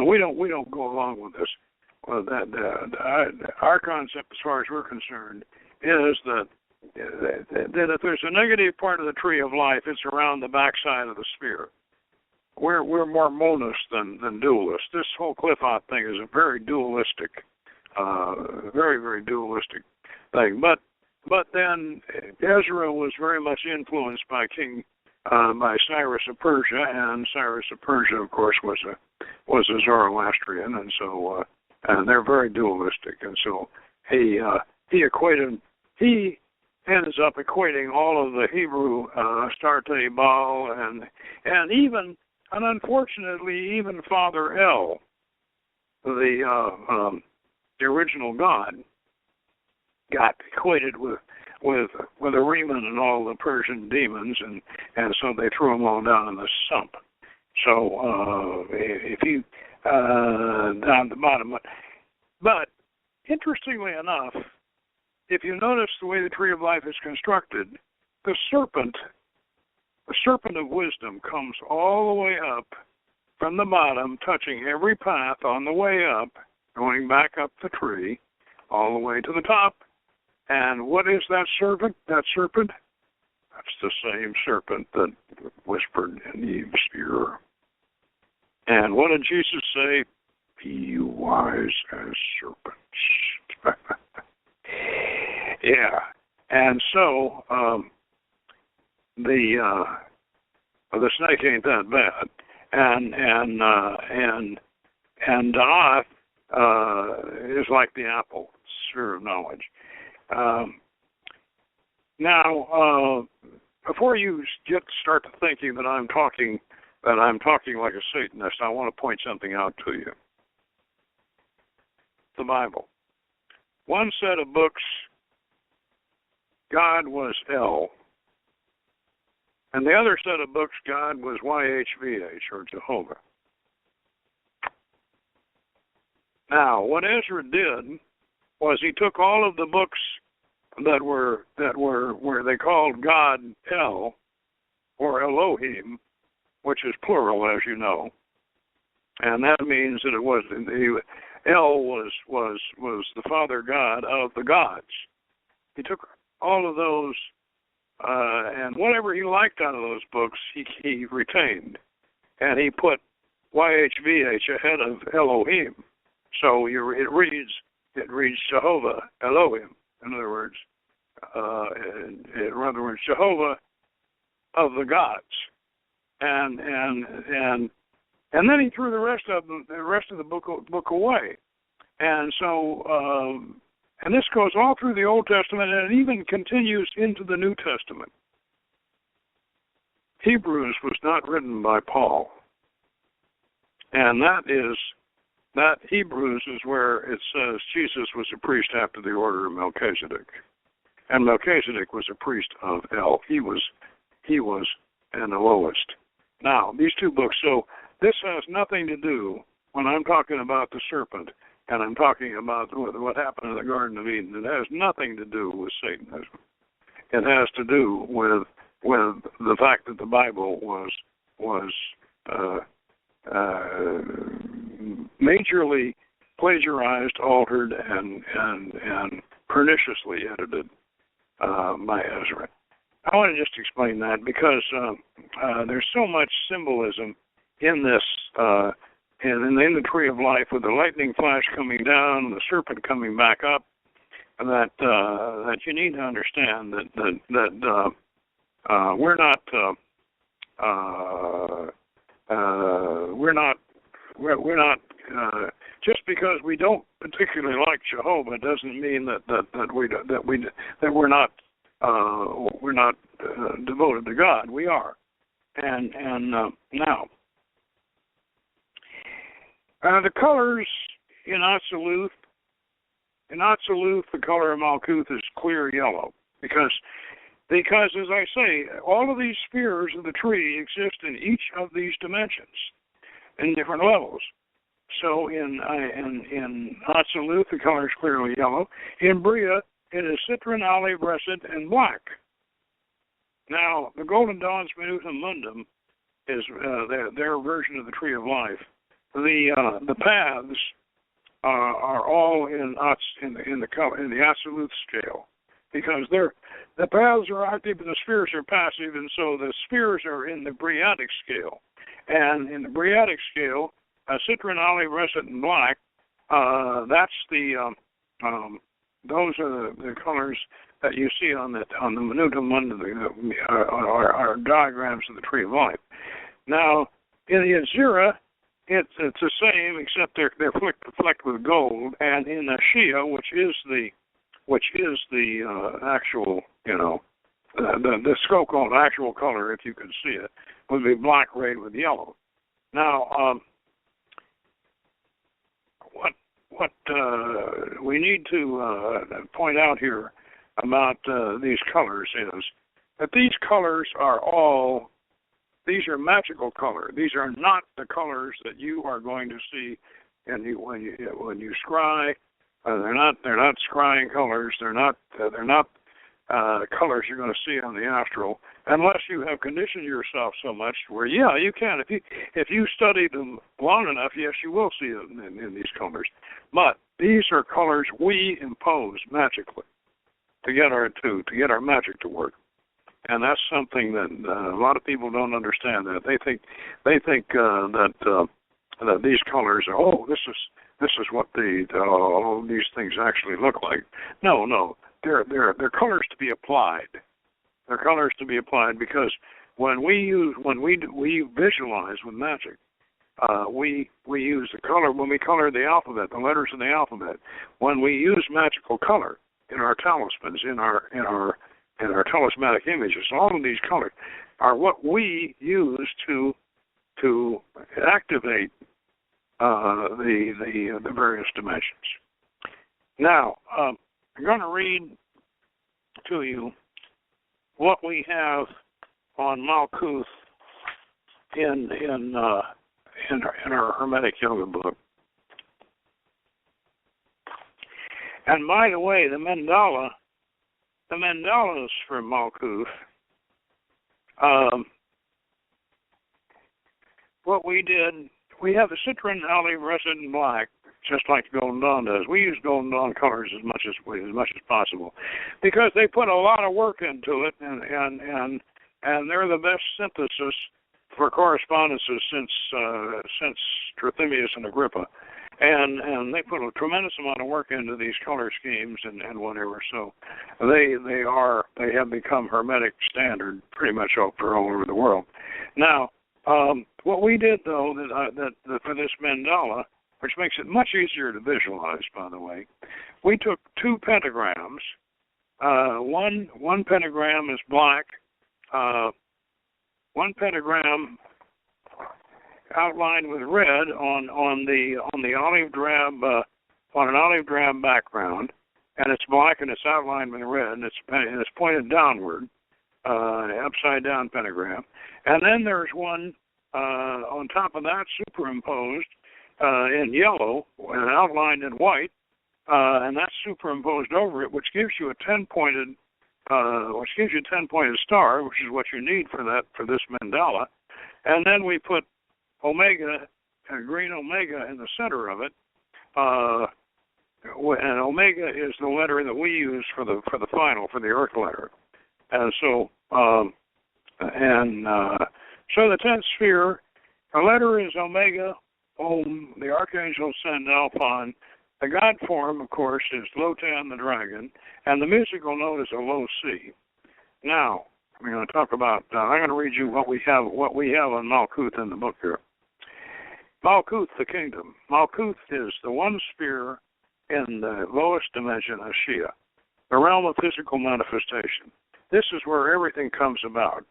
we don't go along with this. Well, our concept, as far as we're concerned, is that if there's a negative part of the tree of life, it's around the backside of the sphere. We're more monist than dualist. This whole cliff-off thing is a very dualistic, very, very dualistic thing. But then Ezra was very much influenced by by Cyrus of Persia, and Cyrus of Persia, of course, was a Zoroastrian, and so and they're very dualistic, and so he ends up equating all of the Hebrew Astarte, Baal, and even, and unfortunately, even Father El, the original god, got equated with Ariman and all the Persian demons, and so they threw them all down in the sump. So if you down the bottom, but interestingly enough, if you notice the way the tree of life is constructed, the serpent of wisdom comes all the way up from the bottom, touching every path on the way up, going back up the tree, all the way to the top. And what is that serpent? That's the same serpent that whispered in Eve's ear. And what did Jesus say? Be wise as serpents. Yeah. And so the snake ain't that bad. And Da'ath is like the apple, sphere of knowledge. Now, before you start to thinking that I'm talking like a Satanist, I want to point something out to you. The Bible. One set of books, God was El. And the other set of books, God was YHVH, or Jehovah. Now, what Ezra did was he took all of the books that were where they called God El, or Elohim, which is plural, as you know, and that means that it was El was the Father God of the gods. He took all of those, and whatever he liked out of those books, he retained, and he put YHVH ahead of Elohim. So it reads Jehovah Elohim. In other words, Jehovah of the gods, and then he threw the rest of the book away, and so and this goes all through the Old Testament, and it even continues into the New Testament. Hebrews was not written by Paul, and that Hebrews is where it says Jesus was a priest after the order of Melchizedek. And Melchizedek was a priest of El. He was an Elohist. Now, these two books, so this has nothing to do, when I'm talking about the serpent, and I'm talking about what happened in the Garden of Eden, it has nothing to do with Satanism. It has to do with the fact that the Bible was majorly plagiarized, altered, and perniciously edited by Ezra. I want to just explain that because there's so much symbolism in this, in the tree of life, with the lightning flash coming down, the serpent coming back up, that you need to understand that we're not just because we don't particularly like Jehovah doesn't mean that we're not devoted to God. We are, and now the colors in Atziluth. In Atziluth, the color of Malkut is clear yellow because, as I say, all of these spheres of the tree exist in each of these dimensions in different levels. So in Atziluth, the color is clearly yellow. In Bria, it is citron, olive, russet, and black. Now, the Golden Dawn's Minutum Mundum is their version of the Tree of Life. The paths are all in the Atziluth scale, because the paths are active and the spheres are passive, and so the spheres are in the Briatic scale. And in the Briatic scale, citron, olive, russet, and black, that's the those are the colors that you see on the minutum under are diagrams of the tree of life. Now, in the Azira, it's the same, except they're flecked with gold, and in the Shia, which is the actual, the so-called actual color, if you can see it, would be black rayed with yellow. Now, what we need to point out here about these colors is that these colors these are magical colors. These are not the colors that you are going to see when you scry. They're not scrying colors. They're not colors you're going to see on the astral, unless you have conditioned yourself so much where, you can. If you study them long enough, yes, you will see them in these colors. But these are colors we impose magically to get our magic to work, and that's something that a lot of people don't understand. That they think that these colors are this is what all these things actually look like. No. They're colors to be applied. They're colors to be applied because when we visualize with magic, we use the color when we color the alphabet, the letters in the alphabet. When we use magical color in our talismans, in our talismanic images, all of these colors are what we use to activate the various dimensions. Now, I'm going to read to you what we have on Malkut in our Hermetic Yoga book. And by the way, the mandalas for Malkut, what we did, we have the citron, olive, russet, and black, just like Golden Dawn does. We use Golden Dawn colors as much as possible, because they put a lot of work into it, and they're the best synthesis for correspondences since Trithemius and Agrippa, and they put a tremendous amount of work into these color schemes and whatever. So they have become Hermetic standard pretty much all over the world. Now, what we did though that for this mandala, which makes it much easier to visualize, by the way, we took two pentagrams. One pentagram is black. One pentagram outlined with red on the olive drab on an olive drab background, and it's black and it's outlined with red, and it's pointed downward, upside down pentagram. And then there's one on top of that, superimposed in yellow and outlined in white, and that's superimposed over it, which gives you a 10-pointed star, which is what you need for this mandala. And then we put omega, green omega, in the center of it, and omega is the letter that we use for the final, for the earth letter. And so the 10th sphere, the letter is omega, Om, the archangel send Alphon. The God form, of course, is Lotan the dragon, and the musical note is a low C. Now, I'm going to talk about. I'm going to read you what we have on Malkut in the book here. Malkut, the kingdom. Malkut is the one sphere in the lowest dimension of Shia, the realm of physical manifestation. This is where everything comes about.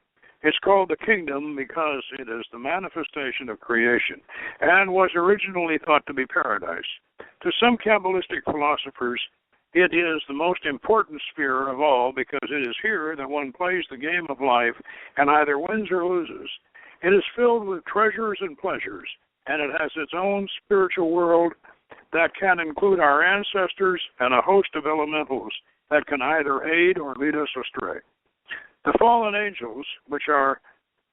It's called the kingdom because it is the manifestation of creation and was originally thought to be paradise. To some Kabbalistic philosophers, it is the most important sphere of all because it is here that one plays the game of life and either wins or loses. It is filled with treasures and pleasures, and it has its own spiritual world that can include our ancestors and a host of elementals that can either aid or lead us astray. The fallen angels, which are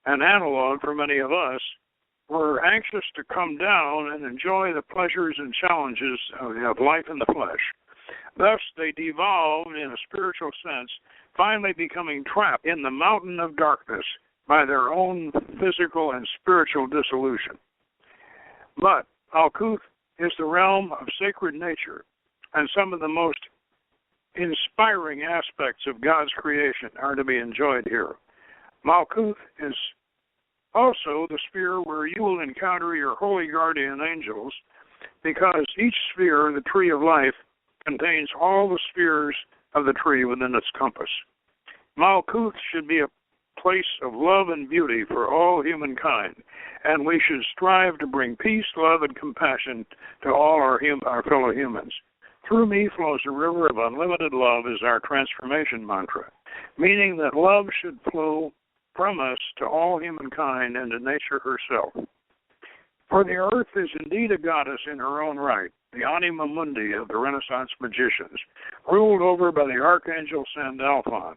an analog for many of us, were anxious to come down and enjoy the pleasures and challenges of life in the flesh. Thus, they devolved in a spiritual sense, finally becoming trapped in the mountain of darkness by their own physical and spiritual dissolution. But Malkut is the realm of sacred nature, and some of the most inspiring aspects of God's creation are to be enjoyed here. Malkut is also the sphere where you will encounter your holy guardian angels, because each sphere, the tree of life, contains all the spheres of the tree within its compass. Malkut should be a place of love and beauty for all humankind, and we should strive to bring peace, love, and compassion to all our fellow humans. Through me flows a river of unlimited love is our transformation mantra, meaning that love should flow from us to all humankind and to nature herself. For the earth is indeed a goddess in her own right, the anima mundi of the Renaissance magicians, ruled over by the archangel Sandalphon.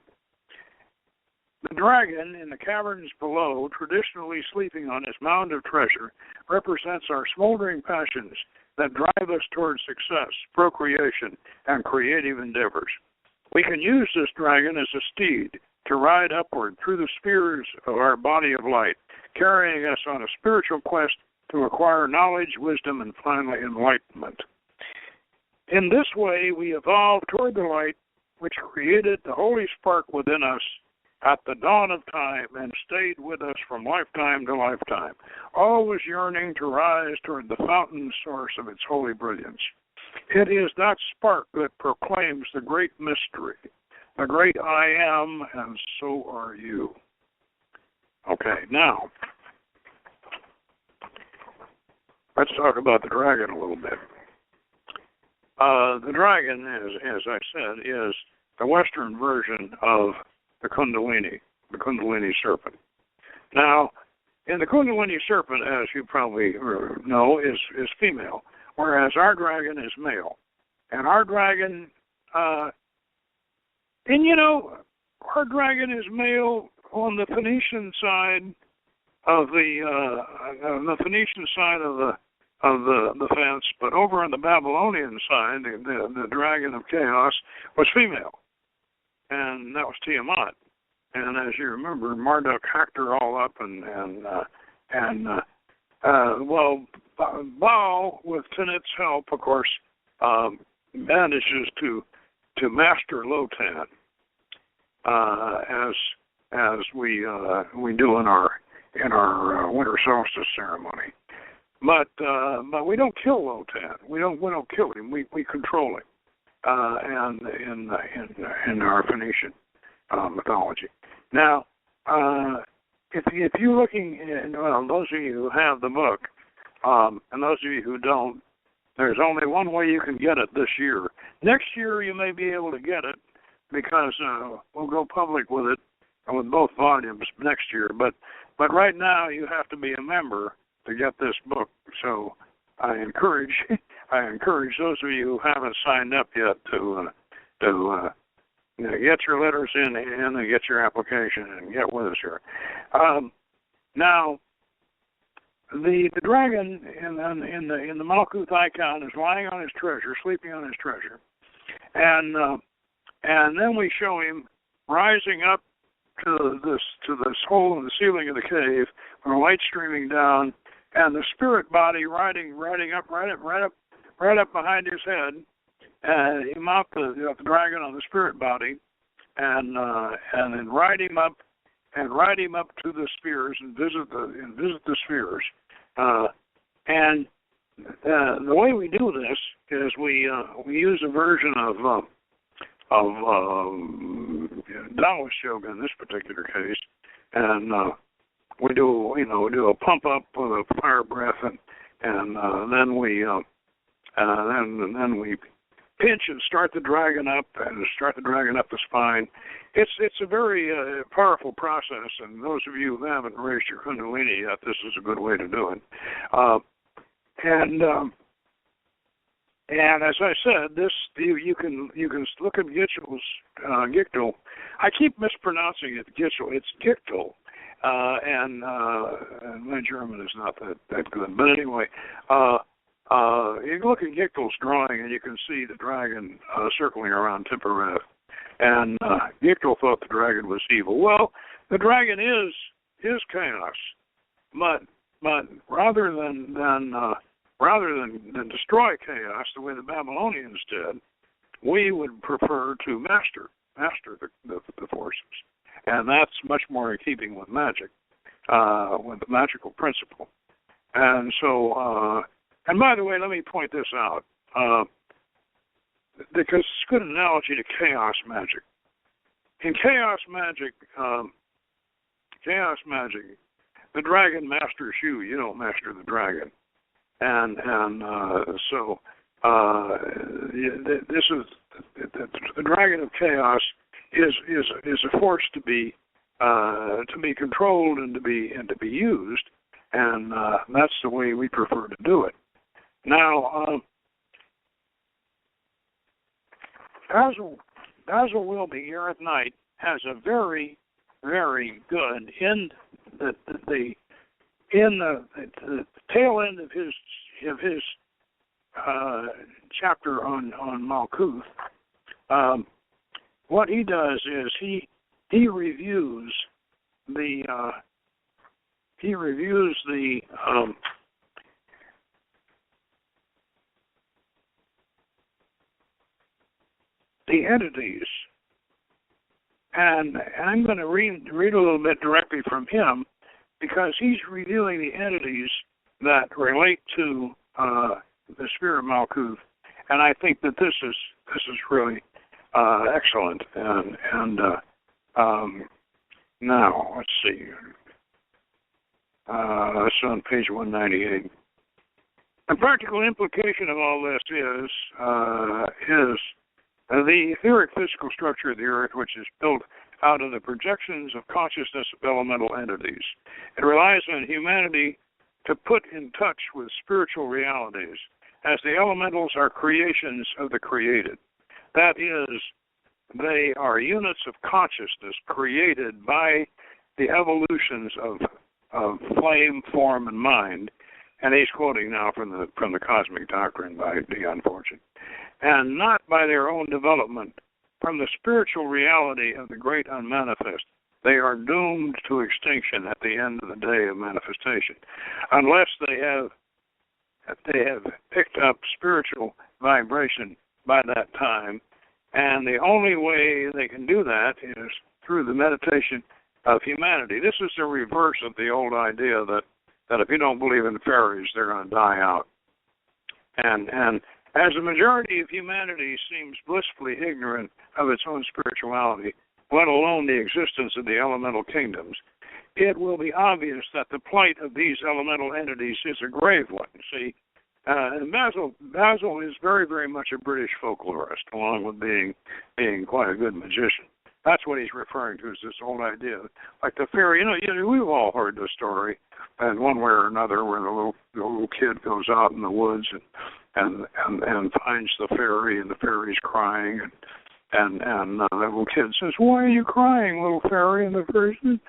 The dragon in the caverns below, traditionally sleeping on his mound of treasure, represents our smoldering passions that drive us toward success, procreation, and creative endeavors. We can use this dragon as a steed to ride upward through the spheres of our body of light, carrying us on a spiritual quest to acquire knowledge, wisdom, and finally enlightenment. In this way, we evolve toward the light which created the holy spark within us at the dawn of time and stayed with us from lifetime to lifetime, always yearning to rise toward the fountain source of its holy brilliance. It is that spark that proclaims the great mystery, the great I am, and so are you. Okay, now, let's talk about the dragon a little bit. The dragon, as I said, is the Western version of the Kundalini serpent. Now, in the Kundalini serpent, as you probably know, is female, whereas our dragon is male. And our dragon, our dragon is male on the Phoenician side of the Phoenician side of the fence, but over on the Babylonian side, the dragon of chaos was female. And that was Tiamat. And as you remember, Marduk hacked her all up, Baal, with Tanit's help, of course, manages to master Lotan, as we do in our winter solstice ceremony. But we don't kill Lotan. We don't kill him. We control him. And in our Phoenician mythology. Now, if you're looking, those of you who have the book, and those of you who don't, there's only one way you can get it this year. Next year you may be able to get it because we'll go public with it with both volumes next year. But right now you have to be a member to get this book. So I encourage those of you who haven't signed up yet to get your letters in and get your application and get with us here. Now, the dragon in the Malkut icon is lying on his treasure, sleeping on his treasure, and then we show him rising up to this hole in the ceiling of the cave, with the light streaming down, and the spirit body riding up right up behind his head. He mounted the dragon on the spirit body, and then ride him up to the spheres and visit the spheres. And the way we do this is we use a version of Taoist yoga in this particular case, and we do a pump up with a fire breath, and then we pinch and start the dragon up the spine. It's a very powerful process, and those of you who haven't raised your Kundalini yet, this is a good way to do it. And as I said, you can look at Gichtel. I keep mispronouncing it Gichtel. It's Gichtel, and my German is not that good. But anyway. You can look at Gichtel's drawing, and you can see the dragon circling around Tippereth. And Gichtel thought the dragon was evil. Well, the dragon is chaos, but rather than destroy chaos the way the Babylonians did, we would prefer to master the forces. And that's much more in keeping with magic, with the magical principle. And so, and by the way, let me point this out, because it's a good analogy to chaos magic. In chaos magic, the dragon masters you. You don't master the dragon. And so this is the dragon of chaos is a force to be controlled and to be used, and that's the way we prefer to do it. Now, Basil Wilby here at night has a very, very good in the tail end of his chapter on Malkut. What he does is he reviews the entities, and I'm going to read a little bit directly from him, because he's reviewing the entities that relate to the sphere of Malkut, and I think that this is really excellent. And now let's see. It's on page 198. The practical implication of all this is the etheric physical structure of the Earth, which is built out of the projections of consciousness of elemental entities. It relies on humanity to put in touch with spiritual realities, as the elementals are creations of the created. That is, they are units of consciousness created by the evolutions of flame, form, and mind. And he's quoting now from the Cosmic Doctrine by Dion Fortune. And not by their own development. From the spiritual reality of the great unmanifest, they are doomed to extinction at the end of the day of manifestation, unless they have picked up spiritual vibration by that time. And the only way they can do that is through the meditation of humanity. This is the reverse of the old idea that if you don't believe in fairies, they're going to die out. And as the majority of humanity seems blissfully ignorant of its own spirituality, let alone the existence of the elemental kingdoms, it will be obvious that the plight of these elemental entities is a grave one. See, and Basil is very, very much a British folklorist, along with being quite a good magician. That's what he's referring to, is this old idea, like the fairy. We've all heard the story, and one way or another, where the little kid goes out in the woods and finds the fairy, and the fairy's crying, and the little kid says, "Why are you crying, little fairy?" And the fairy says,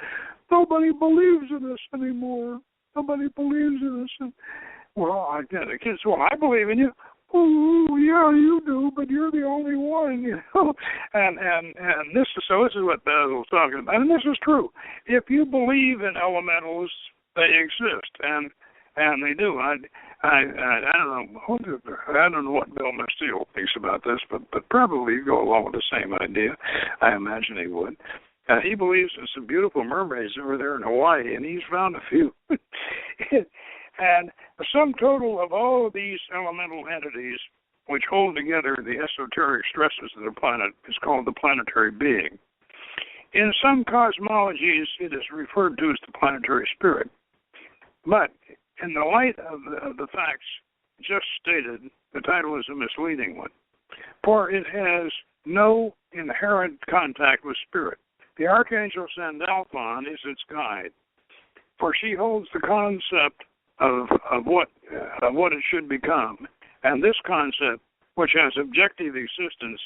"Nobody believes in us anymore. Nobody believes in us." And, well, the kid says, "Well, I believe in you." "Oh, yeah, you do, but you're the only one, you know." And this is what Basil's talking about, and this is true. If you believe in elementals, they exist, and they do. I don't know what Bill Steele thinks about this, but probably you go along with the same idea. I imagine he would. He believes in some beautiful mermaids over there in Hawaii, and he's found a few. And the sum total of all of these elemental entities, which hold together the esoteric stresses of the planet, is called the planetary being. In some cosmologies, it is referred to as the planetary spirit. But in the light of the facts just stated, the title is a misleading one, for it has no inherent contact with spirit. The Archangel Sandalphon is its guide, for she holds the concept of what it should become, and this concept, which has objective existence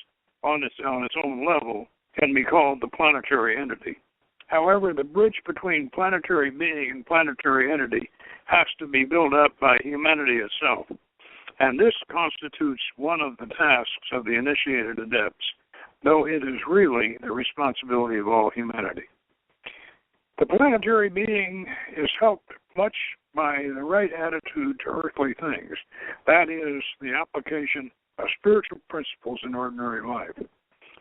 on its own level, can be called the planetary entity. However, the bridge between planetary being and planetary entity has to be built up by humanity itself, and this constitutes one of the tasks of the initiated adepts, though it is really the responsibility of all humanity. The planetary being is helped much by the right attitude to earthly things. That is, the application spiritual principles in ordinary life.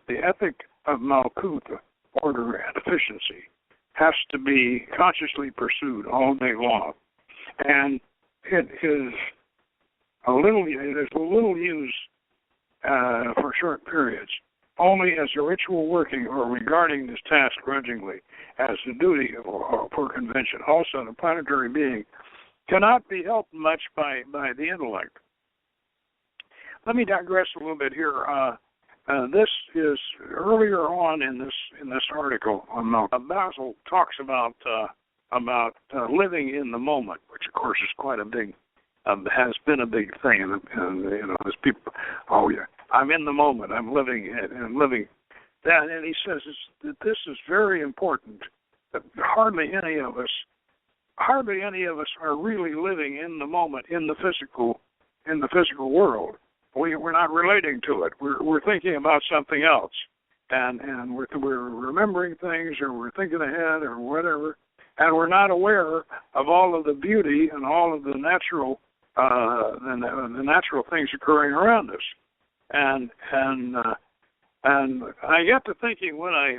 The ethic of Malkut, order and efficiency, has to be consciously pursued all day long. And it is a little used for short periods, only as a ritual working or regarding this task grudgingly as the duty for convention. Also, the planetary being cannot be helped much by the intellect. Let me digress a little bit here. This is earlier on in this article on Malkut. Basil talks about living in the moment, which of course is quite a big, has been a big thing. And you know, there's people, oh yeah, I'm in the moment, I'm living that, and he says that this is very important. That hardly any of us are really living in the moment in the physical world. We're not relating to it. We're thinking about something else, and we're remembering things, or we're thinking ahead, or whatever, and we're not aware of all of the beauty and all of the natural things occurring around us. And I get to thinking when I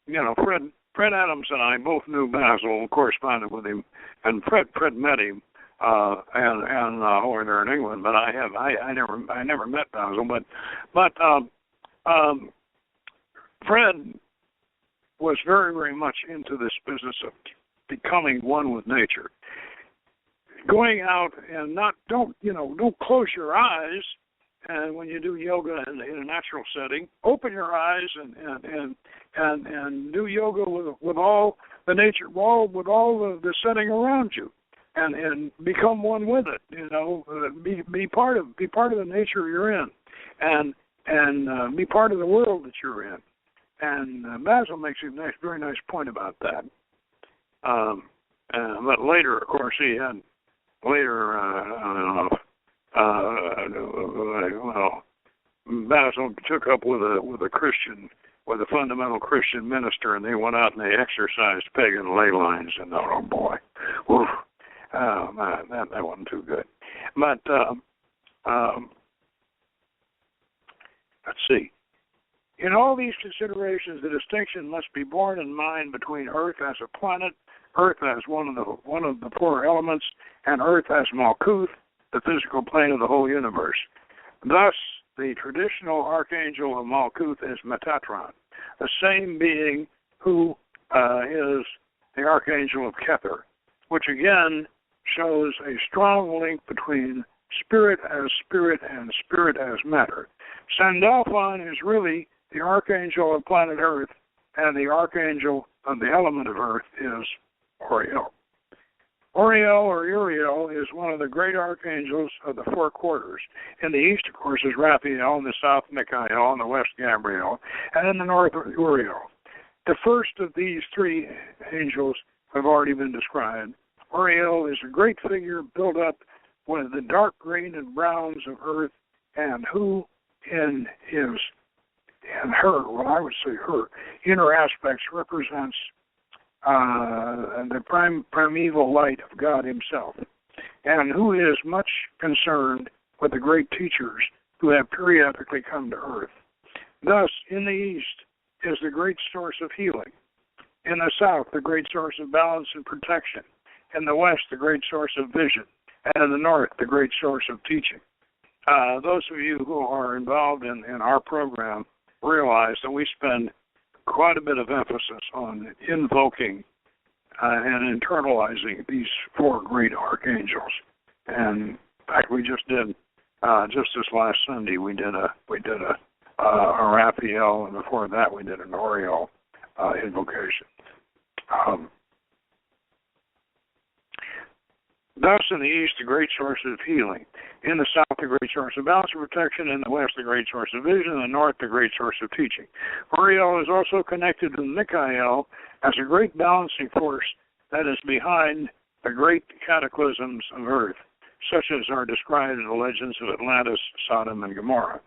you know, Fred Adams and I both knew Basil, corresponded with him, and Fred met him. Over there in England, but I never met Basil, but Fred was very, very much into this business of becoming one with nature, going out and don't close your eyes, and when you do yoga in a natural setting, open your eyes and do yoga with all the nature, with all of the setting around you. And become one with it, you know. Be part of the nature you're in, and be part of the world that you're in. And Basil makes a very nice point about that. But later, of course, Basil took up with a fundamental Christian minister, and they went out and they exercised pagan ley lines, and oh boy, oof. Oh, man, that wasn't too good. But let's see. In all these considerations, the distinction must be borne in mind between Earth as a planet, Earth as one of the four elements, and Earth as Malkut, the physical plane of the whole universe. Thus, the traditional archangel of Malkut is Metatron, the same being who is the archangel of Kether, which again shows a strong link between spirit as spirit and spirit as matter. Sandalphon is really the archangel of planet Earth, and the archangel of the element of Earth is Oriel. Oriel or Uriel is one of the great archangels of the four quarters. In the east, of course, is Raphael, in the south, Michael, in the west, Gabriel, and in the north, Uriel. The first of these three angels have already been described. Oriel is a great figure built up with the dark green and browns of Earth, and who in her inner aspects represents the primeval light of God himself, and who is much concerned with the great teachers who have periodically come to Earth. Thus, in the east is the great source of healing. In the south, the great source of balance and protection. In the west, the great source of vision. And in the north, the great source of teaching. Those of you who are involved in our program realize that we spend quite a bit of emphasis on invoking and internalizing these four great archangels. And in fact, we just did just this last Sunday. We did a Raphael, and before that, we did an Oriel invocation. Thus, in the east, the great source of healing. In the south, the great source of balance and protection. In the west, the great source of vision. In the north, the great source of teaching. Oriel is also connected to Michael as a great balancing force that is behind the great cataclysms of Earth, such as are described in the legends of Atlantis, Sodom, and Gomorrah.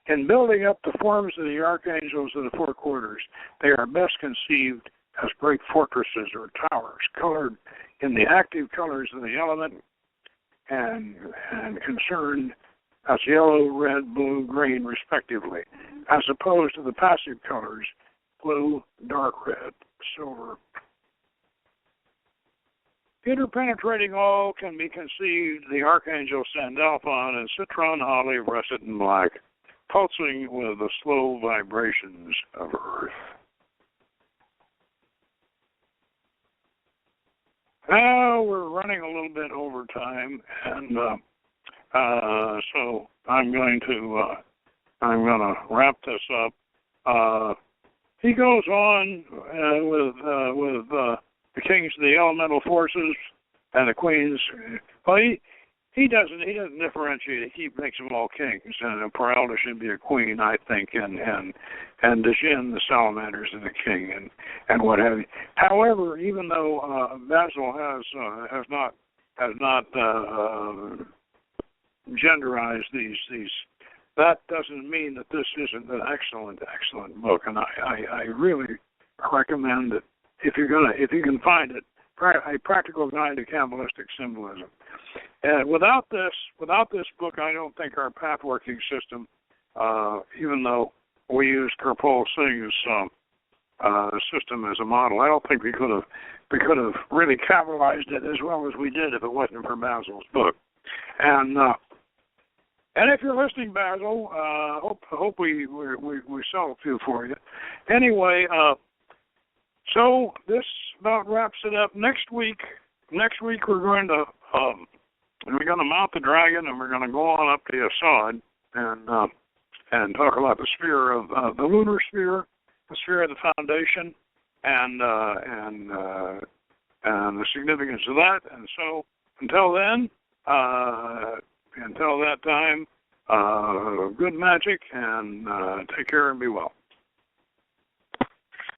In building up the forms of the archangels of the four quarters, they are best conceived as great fortresses or towers, colored in the active colors of the element and concerned That's yellow, red, blue, green, respectively, as opposed to the passive colors, blue, dark red, silver. Interpenetrating all can be conceived the archangel Sandalphon and citron, olive, russet, and black, pulsing with the slow vibrations of earth. Now we're running a little bit over time, and so I'm going to wrap this up. He goes on with the kings of the elemental forces and the queens. Well, he doesn't differentiate. He makes them all kings, and Peralta should be a queen, I think, and Dejin, the salamanders, is a king, and what have you. However, even though Basil has not genderized these, that doesn't mean that this isn't an excellent book, and I really recommend it if you can find it. A Practical Guide to Kabbalistic Symbolism. And without this book, I don't think our pathworking system, even though we use Kirpal Singh's system as a model, I don't think we could have really Kabbalized it as well as we did if it wasn't for Basil's book. And if you're listening, Basil, hope we sell a few for you. Anyway. So this about wraps it up. Next week we're going to mount the dragon, and we're going to go on up to Assad and talk about the sphere of the lunar sphere, the sphere of the foundation, and the significance of that. And so until that time, good magic, and take care and be well.